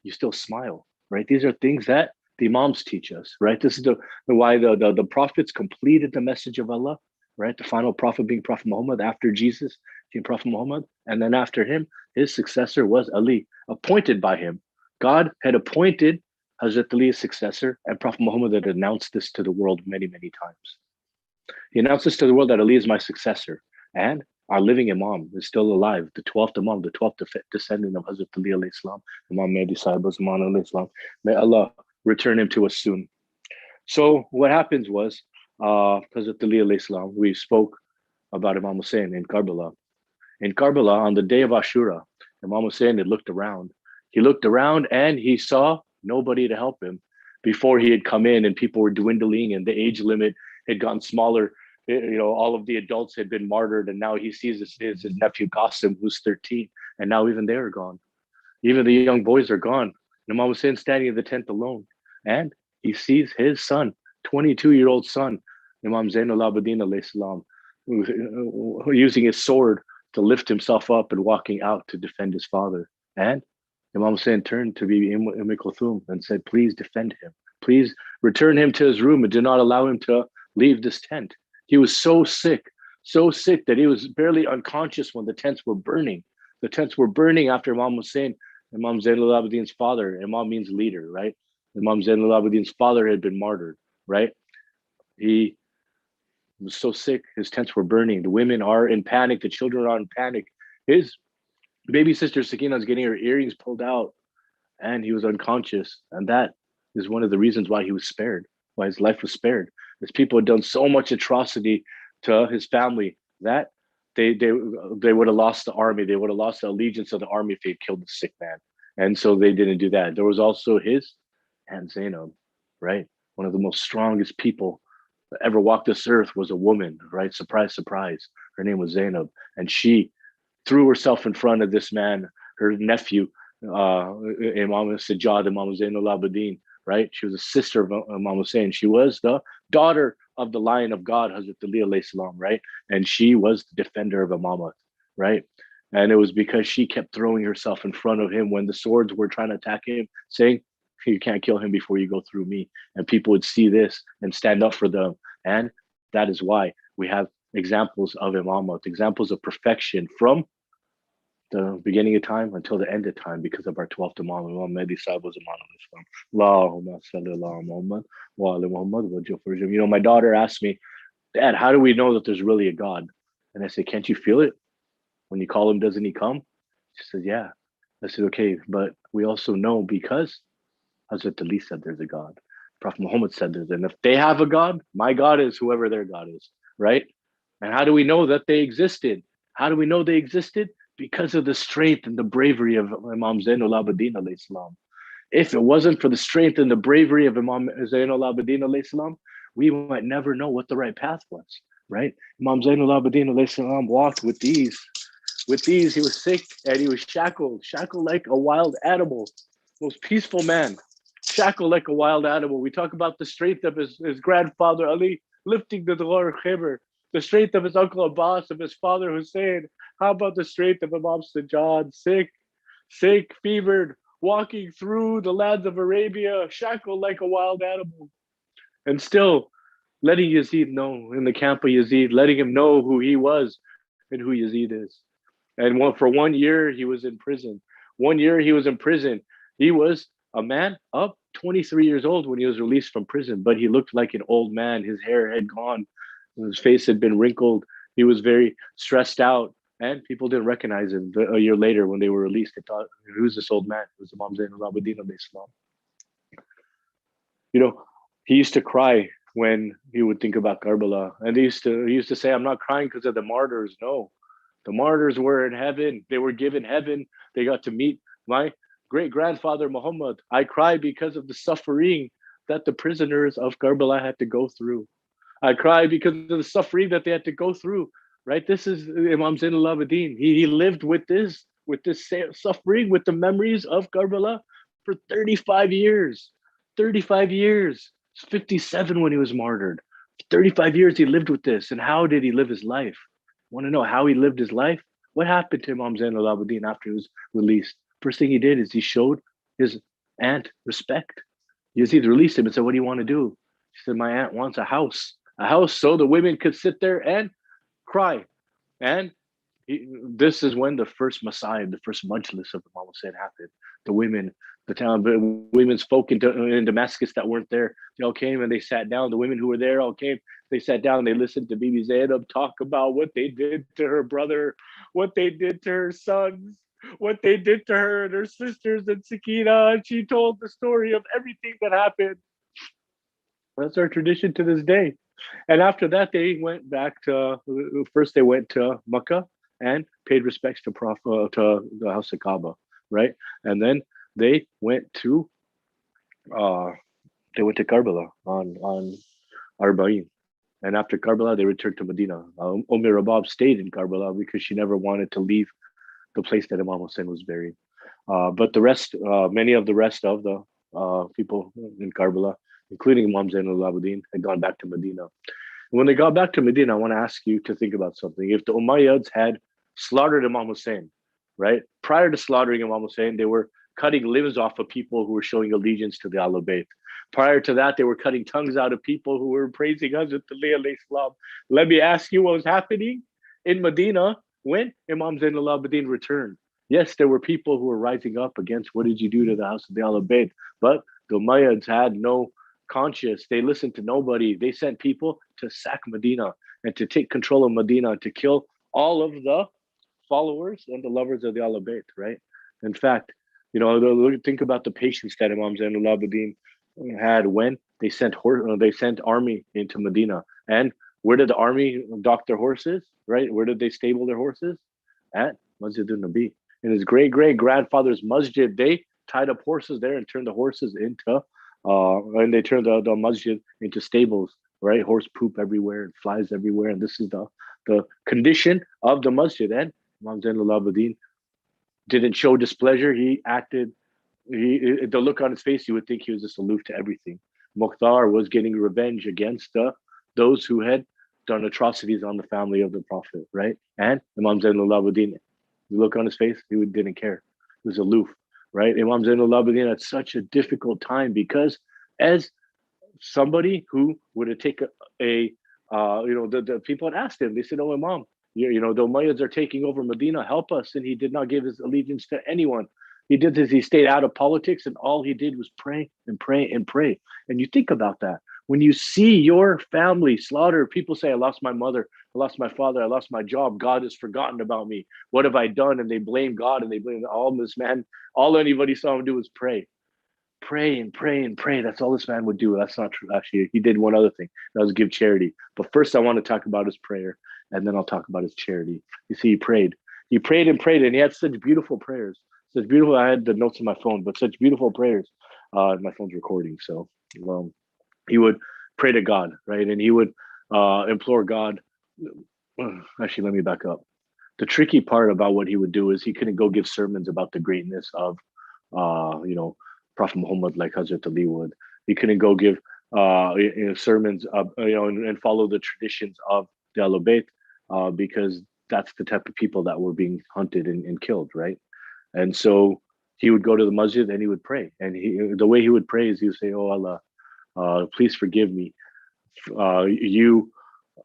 You still smile, right? These are things that the Imams teach us, right? This is why the prophets completed the message of Allah, right? The final prophet being Prophet Muhammad, after Jesus came Prophet Muhammad. And then after him, his successor was Ali, appointed by him. God had appointed Hazrat Ali as successor, and Prophet Muhammad had announced this to the world many, many times. He announced this to the world that Ali is my successor. And our living Imam is still alive, the 12th Imam, the 12th descendant of Hazrat Ali alayhi salam, Imam Mahdi Sahib was Imam alayhi salam. May Allah return him to us soon. So what happens was, Hazrat Ali alayhi salam, we spoke about Imam Hussein in Karbala. In Karbala, on the day of Ashura, Imam Hussein had looked around. He looked around and he saw nobody to help him. Before he had come in and people were dwindling and the age limit had gotten smaller. All of the adults had been martyred, and now he sees his nephew Qasim, who's 13, and now even they are gone. Even the young boys are gone. And Imam Hussein standing in the tent alone, and he sees his son, 22-year-old son, Imam Zain al-Abideen alayhi salam, using his sword to lift himself up and walking out to defend his father. And Imam Hussein turned to be Kulthum and said, please defend him. Please return him to his room and do not allow him to leave this tent. He was so sick that he was barely unconscious when the tents were burning. The tents were burning after Imam Hussein, Imam Zain al-Abideen's father. Imam means leader, right? Imam Zain al-Abideen's father had been martyred, right? He was so sick, his tents were burning. The women are in panic. The children are in panic. His baby sister Sakina is getting her earrings pulled out and he was unconscious. And that is one of the reasons why he was spared, why his life was spared. His people had done so much atrocity to his family that they would have lost the army. They would have lost the allegiance of the army if they had killed the sick man. And so they didn't do that. There was also his Aunt Zainab, right? One of the most strongest people that ever walked this earth was a woman, right? Surprise, surprise. Her name was Zainab. And she threw herself in front of this man, her nephew, Imam Sajjad, Imam Zain al-Abideen, right? She was a sister of Imam Hussein. She was the daughter of the Lion of God, Hazrat Ali alayhi salam, right? And she was the defender of Imamat, right? And it was because she kept throwing herself in front of him when the swords were trying to attack him, saying, you can't kill him before you go through me. And people would see this and stand up for them. And that is why we have examples of Imamat, examples of perfection from the beginning of time until the end of time because of our 12th Imam. Imam Mahdi Sahib was Imam al-Islam. Allahumma salli ala Muhammad wa ala Muhammad wa jufurjum. You know, my daughter asked me, Dad, how do we know that there's really a God? And I said, can't you feel it? When you call him, doesn't he come? She says, yeah. I said, okay, but we also know because Hazrat Ali said there's a God. Prophet Muhammad said there's, and if they have a God, my God is whoever their God is, right? And how do we know that they existed? How do we know they existed? Because of the strength and the bravery of Imam Zain al-Abideen alayhi salam. If it wasn't for the strength and the bravery of Imam Zain al-Abideen alayhi salam, we might never know what the right path was, right? Imam Zain al-Abideen alayhi salam walked with these. With these, he was sick and he was shackled like a wild animal. Most peaceful man, shackled like a wild animal. We talk about the strength of his grandfather Ali lifting the Dghar Khaybar, the strength of his uncle Abbas, of his father Hussein. How about the strength of Imam Sajjad, sick, fevered, walking through the lands of Arabia, shackled like a wild animal, and still letting Yazid know in the camp of Yazid, letting him know who he was and who Yazid is. And for 1 year, he was in prison. 1 year he was in prison. He was a man of 23 years old when he was released from prison, but he looked like an old man. His hair had gone. His face had been wrinkled. He was very stressed out, and people didn't recognize him. A year later, when they were released, they thought, who's this old man? It was Imam Zain al-Abideen alayhi salam. You know, he used to cry when he would think about Karbala. And he used to say, I'm not crying because of the martyrs. No, the martyrs were in heaven. They were given heaven. They got to meet my great-grandfather Muhammad. I cry because of the suffering that the prisoners of Karbala had to go through. I cry because of the suffering that they had to go through, right? This is Imam Zain al-Abideen. He lived with this suffering, with the memories of Karbala for 35 years. 35 years. He's 57 when he was martyred. 35 years he lived with this. And how did he live his life? Want to know how he lived his life? What happened to Imam Zain al-Abideen after he was released? First thing he did is he showed his aunt respect. Yazid released him and said, what do you want to do? She said, my aunt wants a house so the women could sit there and cry. And this is when the first Messiah, the first majlis of Imam Hussein happened. The women, the women's folk in Damascus that weren't there, they all came and they sat down. The women who were there all came. They sat down. They listened to Bibi Zainab talk about what they did to her brother, what they did to her sons, what they did to her and her sisters and Sakina. And she told the story of everything that happened. That's our tradition to this day. And after that, they went back to, first they went to Makkah and paid respects to the house of Kaaba, right? And then they went to Karbala on Arba'in. And after Karbala, they returned to Medina. Rabab stayed in Karbala because she never wanted to leave the place that Imam Hussein was buried. But the rest, many of the rest of the people in Karbala, including Imam Zain al-Abideen, had gone back to Medina. And when they got back to Medina, I want to ask you to think about something. If the Umayyads had slaughtered Imam Hussein, right? Prior to slaughtering Imam Hussein, they were cutting limbs off of people who were showing allegiance to the Ahlul Bayt. Prior to that, they were cutting tongues out of people who were praising Hazrat Ali alayhi salam. Let me ask you what was happening in Medina when Imam Zain al-Abideen returned. Yes, there were people who were rising up against what did you do to the house of the Ahlul Bayt, but the Umayyads had no conscience. They listened to nobody. They sent people to sack Medina and to take control of Medina, to kill all of the followers and the lovers of the Ahlul Bayt, right? In fact, you know, think about the patience that Imam Zain al-Abideen had when they sent army into Medina. And where did the army dock their horses, right? Where did they stable their horses? At Masjid al-Nabi. In his great-great-grandfather's masjid, they tied up horses there and turned the horses into and they turned the masjid into stables right? Horse poop everywhere and flies everywhere. And this is the condition of the masjid. And Imam Zain al-Abideen didn't show displeasure. He acted, the look on his face, you would think he was just aloof to everything. Mukhtar was getting revenge against those who had done atrocities on the family of the Prophet, right? And Imam Zain al-Abideen, you look on his face, he didn't care. He was aloof, right? Imam Zain al-Abideen had such a difficult time because as somebody who would have taken the people had asked him, they said, "Oh, Imam, the Umayyads are taking over Medina, help us." And he did not give his allegiance to anyone. He did this, he stayed out of politics, and all he did was pray and pray and pray. And you think about that. When you see your family slaughtered, people say, "I lost my mother, I lost my father, I lost my job, God has forgotten about me. What have I done?" And they blame God and they blame all this man. All anybody saw him do was pray. Pray and pray and pray. That's all this man would do. That's not true. Actually, he did one other thing. That was give charity. But first, I want to talk about his prayer, and then I'll talk about his charity. You see, he prayed. He prayed and prayed, and he had such beautiful prayers. Such beautiful. I had the notes on my phone, but such beautiful prayers. My phone's recording, so he would pray to God, right? And he would implore God. Actually, let me back up. The tricky part about what he would do is he couldn't go give sermons about the greatness of, Prophet Muhammad like Hazrat Ali would. He couldn't go give sermons and follow the traditions of the Ahlul Bayt because that's the type of people that were being hunted and killed, right? And so he would go to the masjid and he would pray. And the way he would pray is he would say, "Oh Allah, please forgive me.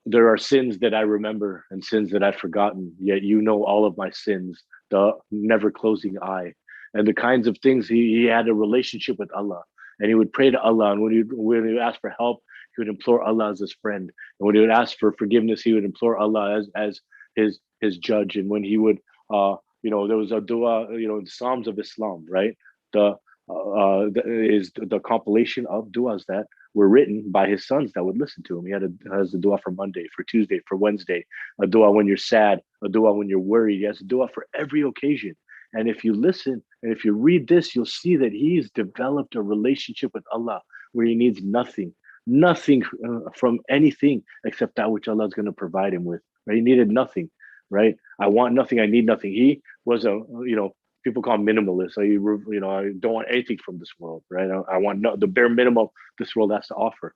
There are sins that I remember and sins that I've forgotten, yet you know all of my sins, the never closing eye." And the kinds of things he had a relationship with Allah. And he would pray to Allah. And when he would ask for help, he would implore Allah as his friend. And when he would ask for forgiveness, he would implore Allah as his judge. And when he would, there was a dua, in Psalms of Islam, right? Is the compilation of duas that were written by his sons that would listen to him. He has a dua for Monday, for Tuesday, for Wednesday, a dua when you're sad, a dua when you're worried. He has a dua for every occasion. And if you listen and if you read this, you'll see that he's developed a relationship with Allah where he needs nothing from anything except that which Allah is going to provide him with. Right? He needed nothing. Right? I want nothing. I need nothing. He was people call him minimalist. I don't want anything from this world. Right? I want the bare minimum this world has to offer.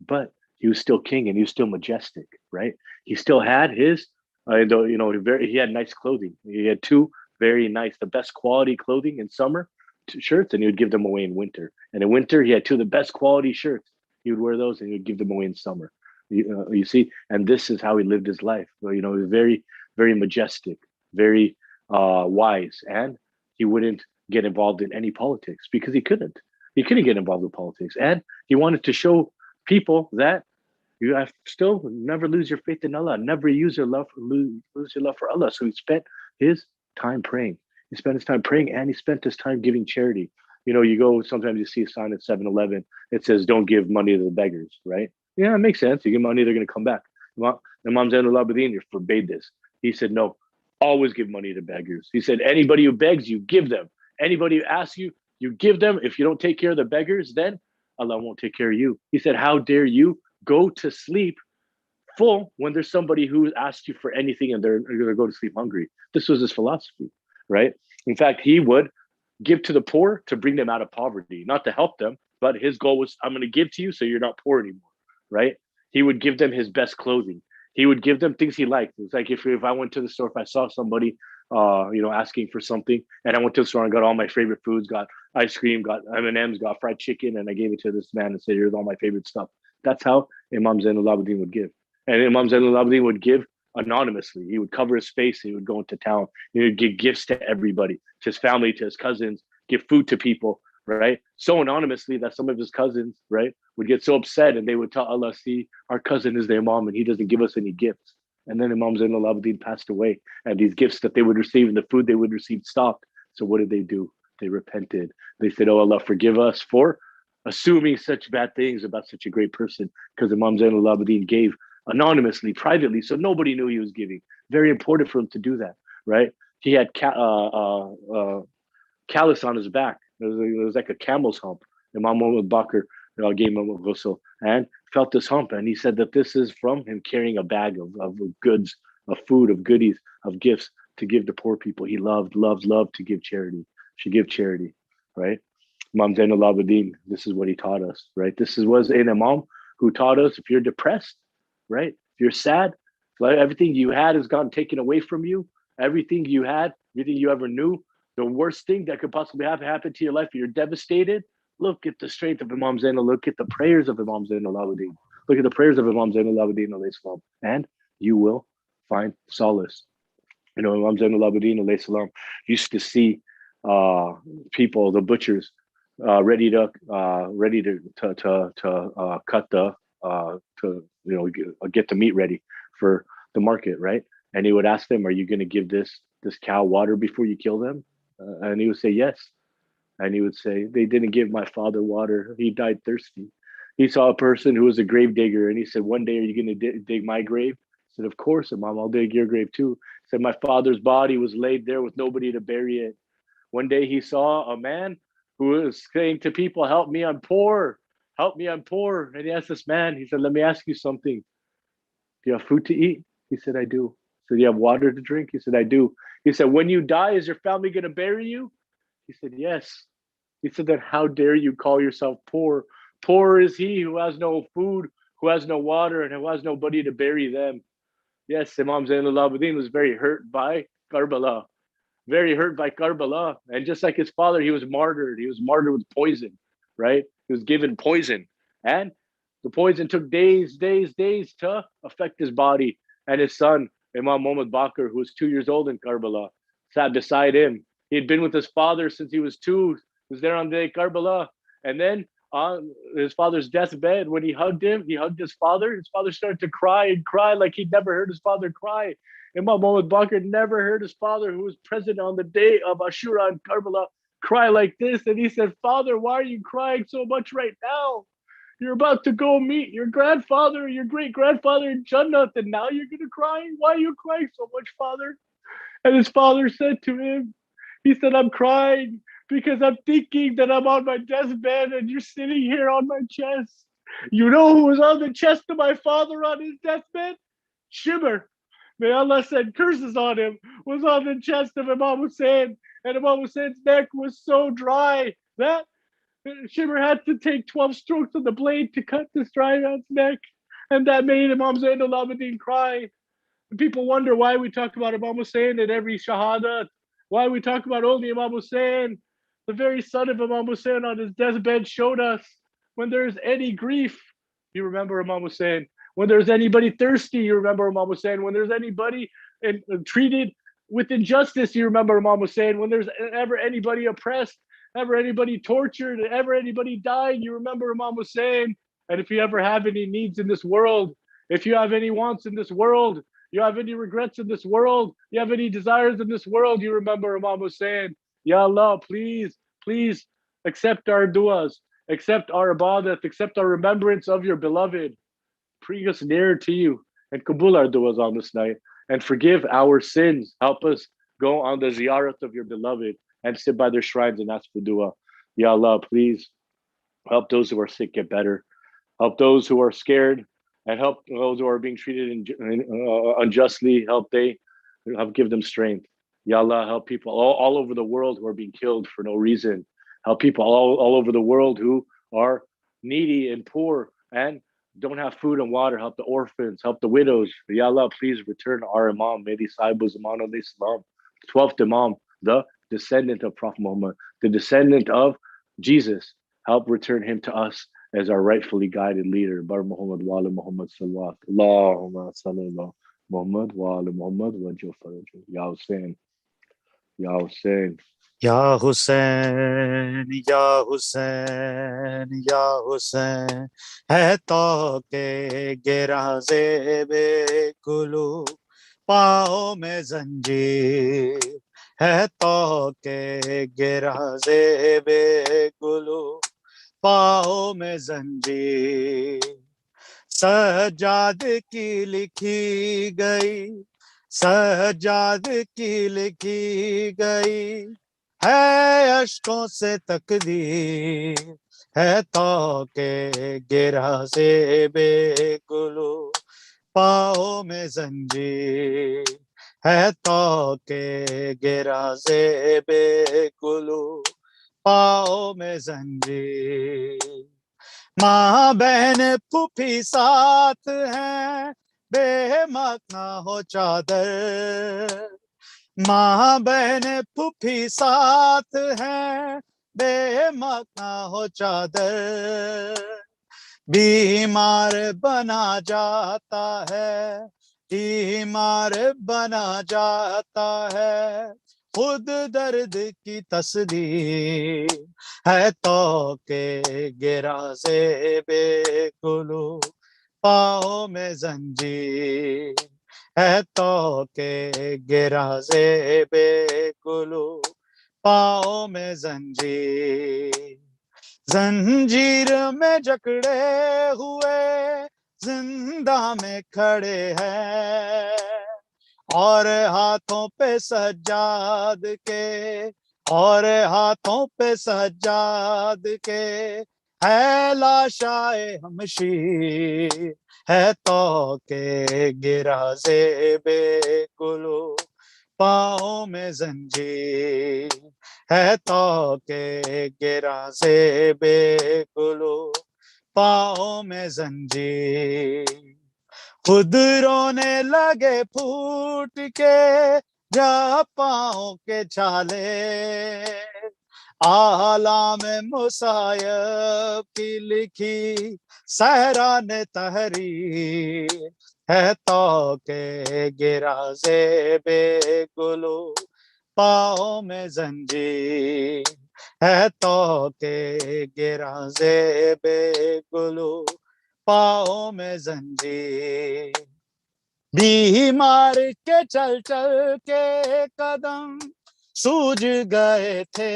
But he was still king and he was still majestic. Right? He still had his, he had nice clothing. He had two very nice, the best quality clothing in summer shirts, and he would give them away in winter. And in winter, he had two of the best quality shirts. He would wear those and he would give them away in summer. You see, and this is how he lived his life. He was very, very majestic, very wise, and he wouldn't get involved in any politics because he couldn't. He couldn't get involved with politics, and he wanted to show people that you have still never lose your faith in Allah, never lose your love for Allah. So he spent his time praying. He spent his time praying and he spent his time giving charity. You go, sometimes you see a sign at 7-Eleven, it says, "Don't give money to the beggars," right? Yeah, it makes sense. You give money, they're going to come back. Imam Zain al-Abideen forbade this. He said, "No, always give money to beggars." He said, "Anybody who begs, you give them. Anybody who asks you, you give them. If you don't take care of the beggars, then Allah won't take care of you." He said, "How dare you go to sleep full when there's somebody who asks you for anything and they're going to go to sleep hungry." This was his philosophy, right? In fact, he would give to the poor to bring them out of poverty, not to help them, but his goal was, "I'm going to give to you so you're not poor anymore," right? He would give them his best clothing. He would give them things he liked. It's like if I went to the store, if I saw somebody, asking for something, and I went to the store and got all my favorite foods, got ice cream, got M&Ms, got fried chicken, and I gave it to this man and said, "Here's all my favorite stuff." That's how Imam Zain al-Abideen would give. And Imam Zain al-Abideen would give anonymously. He would cover his face. He would go into town. He would give gifts to everybody, to his family, to his cousins, give food to people, right? So anonymously that some of his cousins, right, would get so upset and they would tell Allah, "See, our cousin is the Imam and he doesn't give us any gifts." And then Imam Zain al-Abideen passed away and these gifts that they would receive and the food they would receive stopped. So what did they do? They repented. They said, "Oh Allah, forgive us for assuming such bad things about such a great person," because Imam Zain al-Abideen gave anonymously, privately, so nobody knew he was giving. Very important for him to do that, right? He had callus on his back. It was like a camel's hump. Imam Muhammad Bakr gave him a ghusl, and felt this hump. And he said that this is from him carrying a bag of goods, of food, of goodies, of gifts to give to poor people. He loved to give charity. Should give charity, right? Imam Zain al-Abideen, this is what he taught us, right? This was an Imam who taught us if you're depressed, right? If you're sad, like everything you had has gotten taken away from you. Everything you had, everything you ever knew, the worst thing that could possibly happen to your life, you're devastated. Look at the strength of Imam Zain. Look at the prayers of Imam Zain al-Abideen. Look at the prayers of Imam Zain al-Abideen alayhi salam, and you will find solace. You know, Imam Zain al-Abideen alayhi salam used to see people, the butchers, ready to cut the get the meat ready for the market, right? And he would ask them, "Are you going to give this cow water before you kill them?" And he would say, "Yes." And he would say, "They didn't give my father water. He died thirsty." He saw a person who was a grave digger, and he said, "One day, are you going to dig my grave?" He said, "Of course, Imam, I'll dig your grave too." He said, "My father's body was laid there with nobody to bury it." One day he saw a man who was saying to people, "Help me, I'm poor. Help me, I'm poor." And he asked this man, he said, "Let me ask you something. Do you have food to eat?" He said, "I do." So, "Do you have water to drink?" He said, "I do." He said, "When you die, is your family going to bury you?" He said, "Yes." He said, "Then how dare you call yourself poor? Poor is he who has no food, who has no water, and who has nobody to bury them." Yes, Imam Zain al-Abideen was very hurt by Karbala. Very hurt by Karbala. And just like his father, he was martyred. He was martyred with poison, right? He was given poison. And the poison took days to affect his body. And his son, Imam Muhammad Bakr, who was 2 years old in Karbala, sat beside him. He had been with his father since he was 2, he was there on the day Karbala. And then on his father's deathbed, when he hugged his father. His father started to cry and cry like he'd never heard his father cry. Imam Muhammad Bakr never heard his father, who was present on the day of Ashura and Karbala, cry like this. And he said, "Father, why are you crying so much right now? You're about to go meet your grandfather, your great grandfather in Jannah, and now you're going to cry? Why are you crying so much, father?" And his father said to him, he said, "I'm crying because I'm thinking that I'm on my deathbed and you're sitting here on my chest. You know who was on the chest of my father on his deathbed? Shimmer, may Allah send curses on him, was on the chest of Imam Hussein. And Imam Hussein's neck was so dry that Shimmer had to take 12 strokes of the blade to cut this dry man's neck. And that made Imam Zain al-Abideen cry. And people wonder why we talk about Imam Hussein in every Shahadat. Why we talk about only Imam Hussein. The very son of Imam Hussein on his deathbed showed us when there's any grief, you remember Imam Hussein. When there's anybody thirsty, you remember Imam Hussein. When there's anybody treated with injustice, you remember Imam Hussein. When there's ever anybody oppressed, ever anybody tortured, ever anybody dying, you remember Imam Hussein. And if you ever have any needs in this world, if you have any wants in this world, you have any regrets in this world, you have any desires in this world, you remember Imam Hussein. Ya Allah, please, please accept our du'as, accept our ibadat, accept our remembrance of your beloved. Bring us nearer to you and kabul our du'as on this night and forgive our sins. Help us go on the ziyarat of your beloved and sit by their shrines and ask for dua. Ya Allah, please help those who are sick get better. Help those who are scared and help those who are being treated unjustly. Give them strength. Ya Allah, help people all over the world who are being killed for no reason. Help people all over the world who are needy and poor and don't have food and water. Help the orphans, help the widows. Ya Allah, please return our Imam, Mehdi Sahibu Zaman al-Islam, 12th Imam, the descendant of Prophet Muhammad, the descendant of Jesus. Help return him to us as our rightfully guided leader. Bar Muhammad wa ala Muhammad salawat. Allahumma salli ala Muhammad wa ala Muhammad wa jufar. Ya Hussein. Ya Hussein. Ya Hussein, Ya Hussein, Ya Hussein, hai to ke gira zebe kulu, paon mein zanjeer, hai to ke gira zebe kulu, paon mein zanjeer, Sajjad की लिखी गई, सजाद की लिखी गई है अश्कों से तकदीर, है तो के गिरा से बेकुलू पाओ में जंजीर है तो के गिरा से बेकुलू पाओ में जंजीर माँ बहन फूफी साथ हैं बेहमक ना हो चादर माँ बहन फूफी साथ हैं बेहमक ना हो चादर बीमार बना जाता है बीमार बना जाता है खुद दर्द की तस्दीर है तो के गिरा से बेकुलू पाओ में जंजीर है तो के गिरा से बेकुलू पाओ में जंजीर जंजीर में जकड़े हुए जिंदा में खड़े हैं और हाथों पे सज्जाद के और हाथों पे सज्जाद के है लाशाए हमशीर है तो के गिरा से बेकुलू पाँव में जंजीर है तो के गिरा से बेकुलू पाँव में जंजीर खुद रोने लगे फूट के जा पाँव के छाले आला में मुसायब की लिखी सहरा ने तहरीर है तो के गिरा से बेकुलू पाँव में जंजीर है तो के गिरा से बेकुलू पाँव में जंजीर बीमार के चल चल के कदम सूज गए थे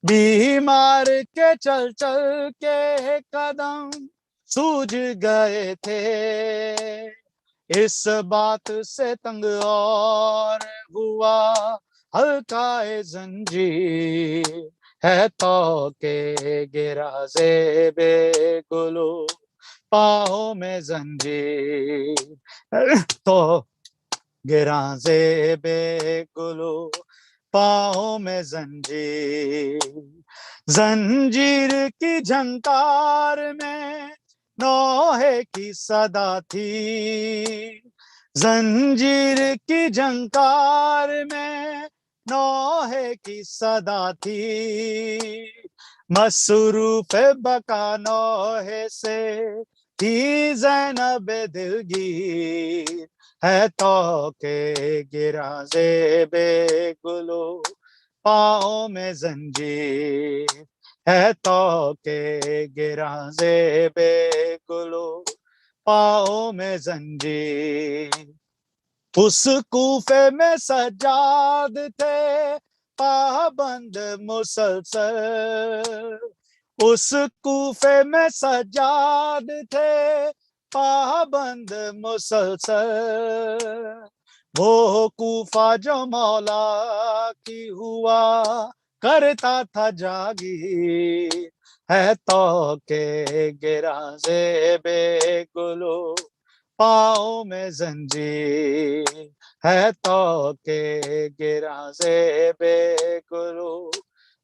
बीमार के चल चल के कदम सूज गए थे इस बात से तंग और हुआ हल्का जंजीर है तो के गिरा से बेकुलू पाँव में जंजीर तो गिरा से बेकुलू पाँव में जंजीर जंजीर की झंकार में नोहे की सदा थी जंजीर की झंकार में नोहे की सदा थी मसरूफ बका नोहे से थी ज़ैनब दिलगीर है तो के गिरा से बेकुलू पाँव में जंजीर है तो के गिरा से बेकुलू पाँव में जंजीर उस कूफे में सज्जाद थे पाबंद मुसलसल उस कूफे में सज्जाद थे पाबंद मुसलसल वो कूफा जो मौला की हुआ करता था जागीर है तो के गिरा से बेकुलू पाँव में जंजीर है तो के गिरा से बेकुलू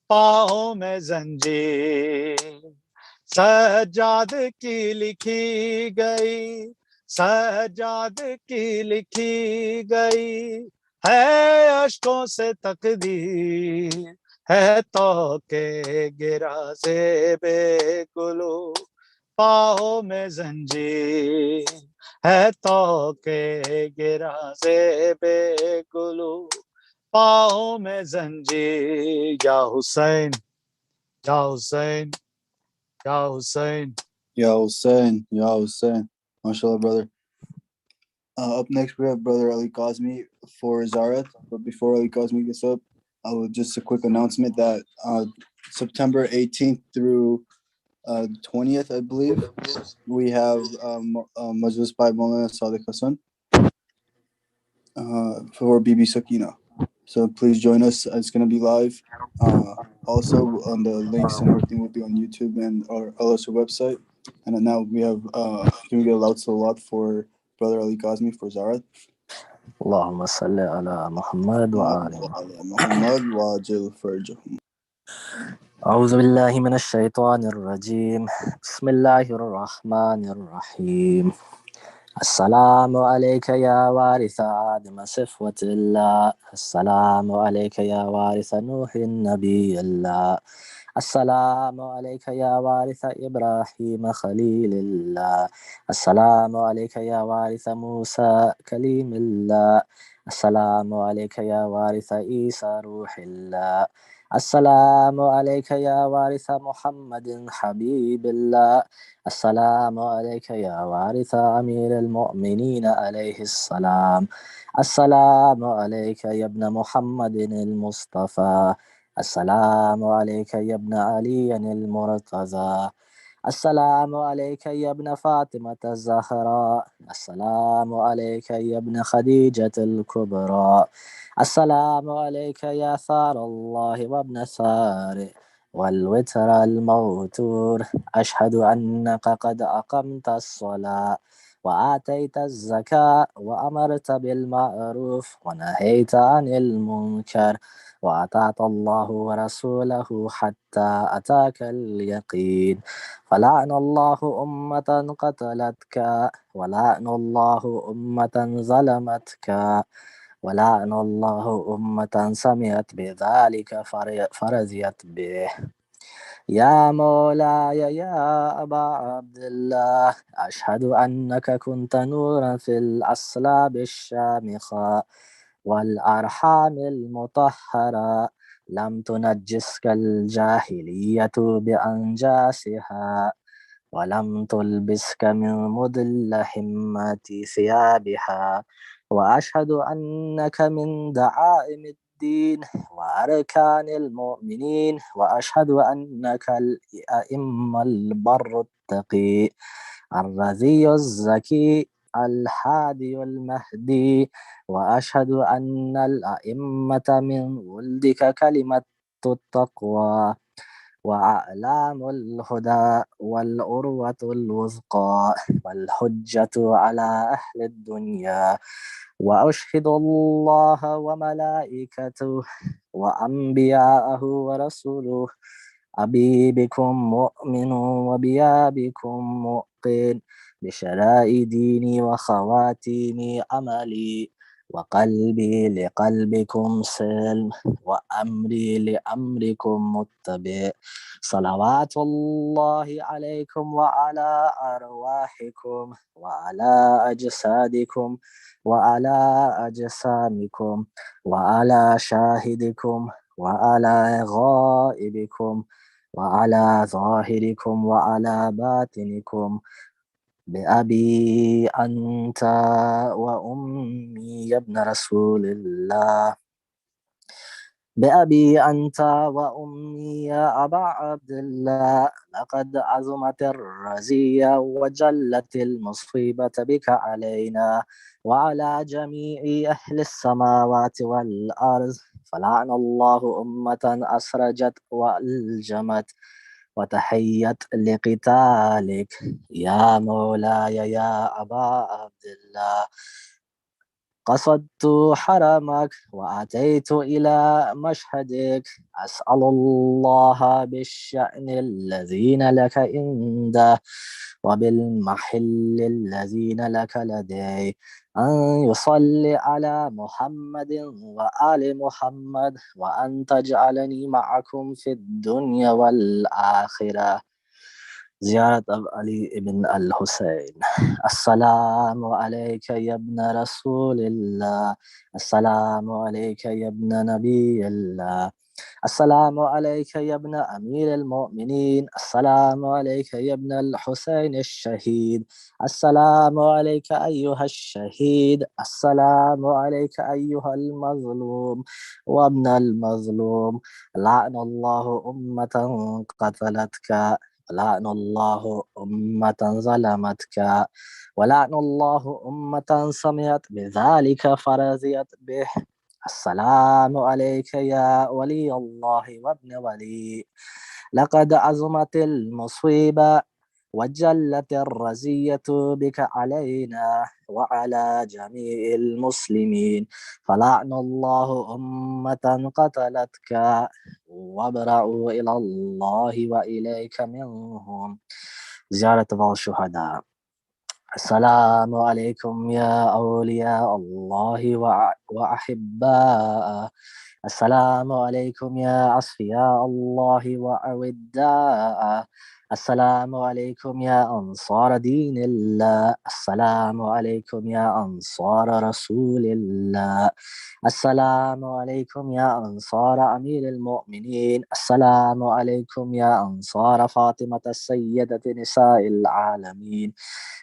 पाँव में जंजीर सज्जाद की लिखी गई सज्जाद की लिखी गई है अश्कों से तकदीर है तो के गिरा से बेकुलू पाँव में जंजीर है तो के गिरा से बेकुलू पाँव में जंजीर या हुसैन या हुसैन या Hussain Ya Hussein, Ya Hussein. MashaAllah, brother. Up next, we have Brother Ali Kazmi for Zarat. But before Ali Kazmi gets up, I will just a quick announcement that September 18th through 20th, I believe, we have Majlis by Maulana Sadiq Hassan for Bibi Sakina. So please join us. It's gonna be live. Also, on the links and everything will be on YouTube and our al-Asr website. And then now we have can we get a loud salawat for Brother Ali Kazmi for Zarat? اللهم صل على محمد وآل محمد وعجل فرجهم. أعوذ بالله من الشيطان الرجيم بسم الله الرحمن الرحيم السلام عليك يا وارث آدم صفوة الله السلام عليك يا وارث نوح النبي الله السلام عليك يا وارث إبراهيم خليل الله السلام عليك يا وارث موسى كليم الله السلام عليك يا وارث عيسى روح الله السلام عليك يا وارث محمد حبيب الله السلام عليك يا وارث أمير المؤمنين عليه السلام السلام عليك يا ابن محمد المصطفى السلام عليك يا ابن علي المرتضى السلام عليك يا ابن فاطمة الزهراء السلام عليك يا ابن خديجة الكبرى السلام عليك يا ثار الله وابن ثار والوتر الموتور أشهد أنك قد أقمت الصلاة وآتيت الزكاة وأمرت بالمعروف ونهيت عن المنكر وأطعت الله ورسوله حتى أتاك اليقين فلعن الله أمة قتلتك ولعن الله أمة ظلمتك ولعن الله أمة سمعت بذلك فرزيت به يا مولاي يا أبا عبد الله أشهد أنك كنت نورا في الأصلاب الشامخة والأرحام المطهرة لم تنجسك الجاهلية بأنجاسها ولم تلبسك من مضل همة ثيابها وأشهد أنك من دعائم الدين وأركان المؤمنين وأشهد أنك الأئمة البر التقي الرزي الزكي الهادي المهدي وأشهد أن الأئمة من ولدك كلمة التقوى وأعلام الهدى والأروة الوثقى والحجة على أهل الدنيا وأشهد الله وملائكته وأنبياءه ورسوله أبي بكم مؤمن وبيا بكم مؤقن بشرائع ديني وخواتيم عملي وقلبي لقلبكم سلم وأمري لأمركم متبع صلوات الله عليكم وعلى أرواحكم وعلى أجسادكم وعلى أجسامكم وعلى شاهدكم وعلى غائبكم وعلى ظاهركم وعلى باطنكم بأبي أنت وأمي يا ابن رسول الله بأبي أنت وأمي يا أبا عبد الله لقد عظمت الرزية وجلت المصيبة بك علينا وعلى جميع أهل السماوات والأرض فلعن الله أمة أسرجت وألجمت وتحيت لقتالك يا مولاي يا أبا عبد الله قصدت حرمك وأتيت إلى مشهدك أسأل الله بالشأن الذين لك عنده وبالمحل الذين لك لدي أن يصلي على محمد وآل محمد وأن تجعلني معكم في الدنيا والآخرة زيارة علي بن الحسين السلام عليك يا ابن رسول الله السلام عليك يا ابن نبي الله السلام عليك يا ابن أمير المؤمنين السلام عليك يا ابن الحسين الشهيد السلام عليك أيها الشهيد السلام عليك أيها المظلوم وابن المظلوم لعن الله أمة قتلتك ولعن الله أمة ظلمتك ولعن الله أمة سمعت بذلك فرزيت به السلام عليك يا ولي الله وابن ولي. لقد عظمت المصيبة وجلت الرزية بك علينا وعلى جميع المسلمين، فلعن الله أمة قتلتك، وابرأوا إلى الله وإليك منهم. زيارة بعض الشهداء. السلام عليكم يا أولياء الله وأحباء. السلام عليكم يا أصفياء الله وأوداء. السلام عليكم يا أنصار دين الله. السلام عليكم يا أنصار رسول الله. السلام عليكم يا أنصار أمير المؤمنين. السلام عليكم يا أنصار فاطمة السيدة نساء العالمين.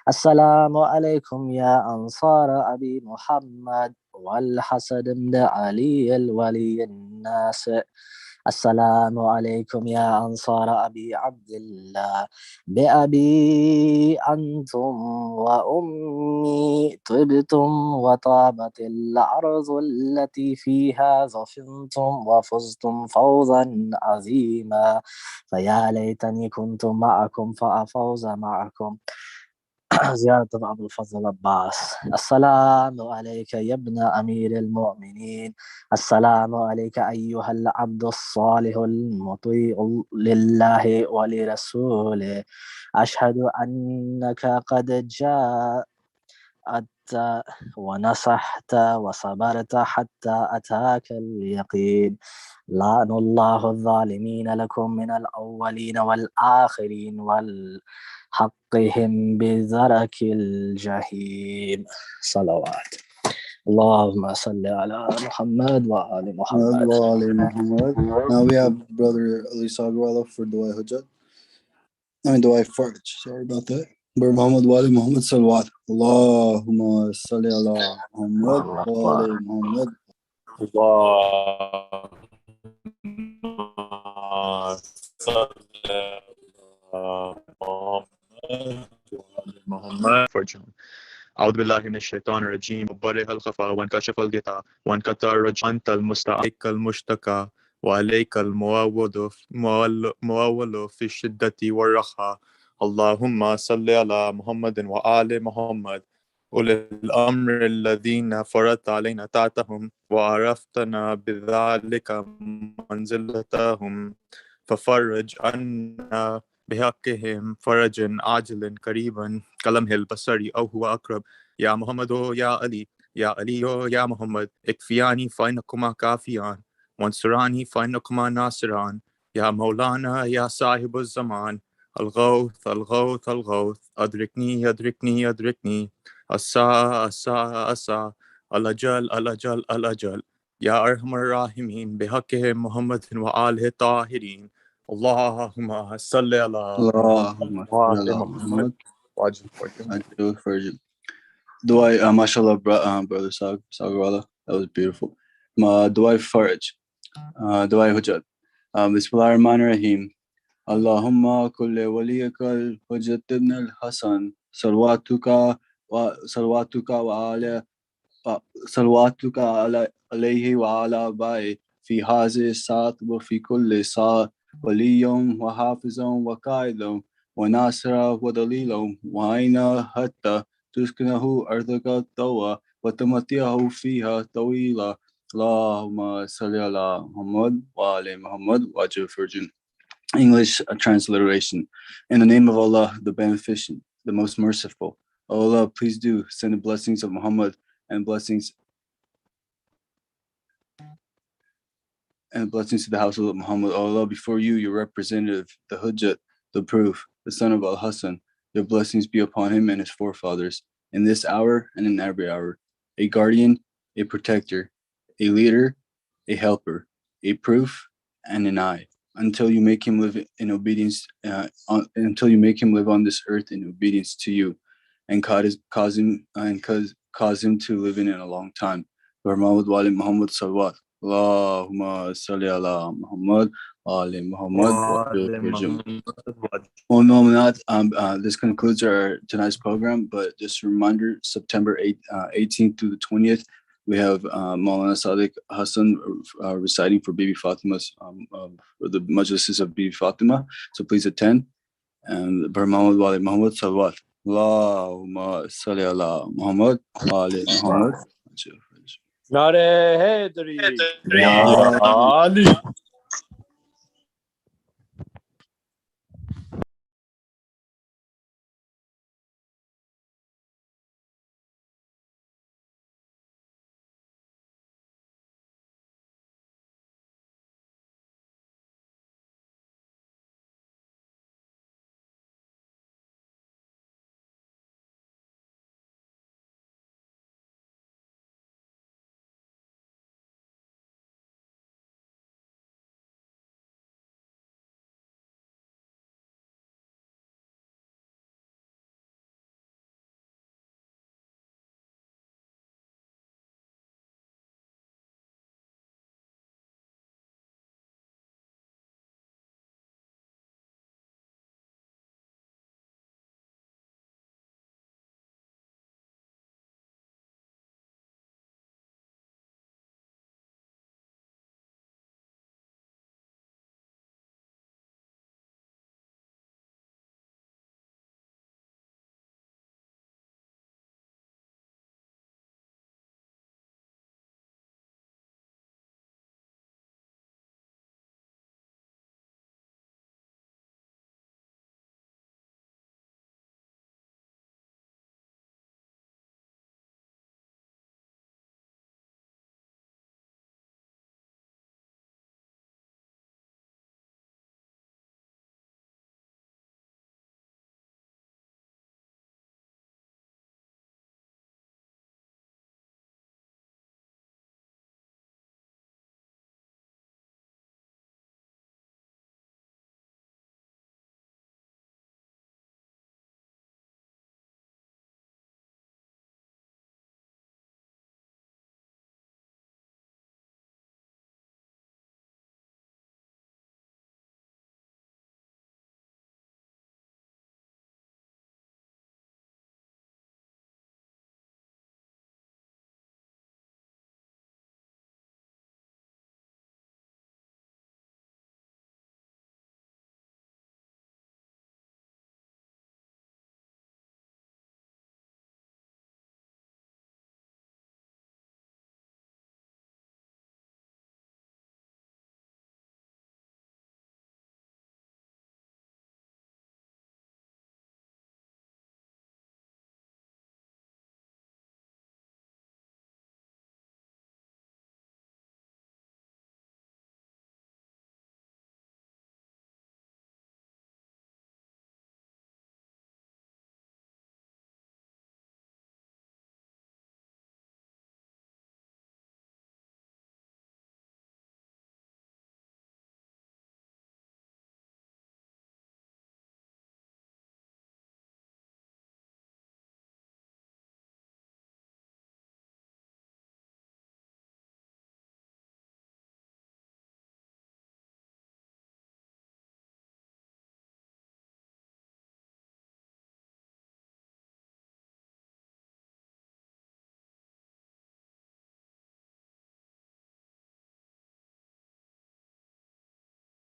السلام عليكم يا أنصار أبي محمد والحسن بن علي الولي الناس. السلام عليكم يا أنصار أبي عبد الله. بأبي أنتم وأمي طبتم وطابت الأرض التي فيها ظفرتم وفزتم فوزا عظيما، فيا ليتني كنت معكم فأفوز معكم. زيارة أبو الفضل عباس. السلام عليك يا ابن أمير المؤمنين. السلام عليك أيها العبد الصالح المطيع لله ولرسوله. أشهد أنك قد جاءت ونصحت وصبرت حتى أتاك اليقين. لعن الله الظالمين لكم من الأولين والآخرين والحقهم بذرك الجحيم. صلوات. اللهم صل على محمد وآل محمد. Muhammad. Now we have Brother Ali Sagwala for Dua Hujjat. Dua Farj. Sorry about that. Brother Muhammad Wali Muhammad Salawat. Allahumma salli ala Muhammad wa ali Muhammad. محمد فرجهم. أعوذ بالله من الشيطان الرجيم. وبرئ الخفا وانكشف الغطاء وانقطع الرجاء. أنت المستعان عليك المشتكى وعليك المؤول في الشدة والرخاء. اللهم صل على محمد وآل محمد أولي الأمر الذين فرضت علينا طاعتهم وعرفتنا بذلك منزلتهم، ففرج عنا بحقهم فرجا عاجلا قريبا كلمه البصري أو هو أقرب. يا محمد يا علي يا علي يا محمد اكفياني فإنكما كافيان وانصراني فإنكما ناصران. يا مولانا يا صاحب الزمان الغوث الغوث الغوث أدركني أدركني أدركني. الساعة الساعة الساعة الأجل الأجل الأجل. يا أرحم الراحمين بحقهم محمد وآله الطاهرين. اللهم صل على Allahumma salli ala Muhammad wa ali Farj. Dua, mashallah, Brother Sagwala. That was beautiful. Dua Farj. Dua Hujjat. Bismillahir Rahmanir Rahim. Allahumma kulli waliyaka Hujjat ibn al-Hasan salwatuka wa ala صلواتك عليه وعلى آبائه في هذه الساعة وفي كل ساعة وليا وحافظا وقائدا وناصرا ودليلا وعينا حتى تسكنه أرضك طوى وتمتعه فيها طويلا. اللهم صل على محمد وعلى محمد وعجل فرجن. English transliteration. In the name of Allah, the Beneficent, the Most Merciful. O Allah, please do send the blessings of Muhammad and blessings to the household of Muhammad. O Allah, before you, your representative, the Hujjat, the proof, the son of Al-Hassan, your blessings be upon him and his forefathers, in this hour and in every hour. A guardian, a protector, a leader, a helper, a proof, and an eye, until you make him live in obedience, until you make him live on this earth in obedience to you, and cause him to live in it a long time. Muhammad wa ali Muhammad salawat. Allahumma salli ala Muhammad wa ali Muhammad wa Well, this concludes our tonight's program, but just a reminder, September 18th through the 20th, We have Maulana Sadiq Hassan reciting for Bibi Fatima's for the majlises of Bibi Fatima. So please attend. And Bar Muhammad wa ali Muhammad salawat. Allahumma salli ala Muhammad wa ali Muhammad. Nare Hedri. Ya Ali.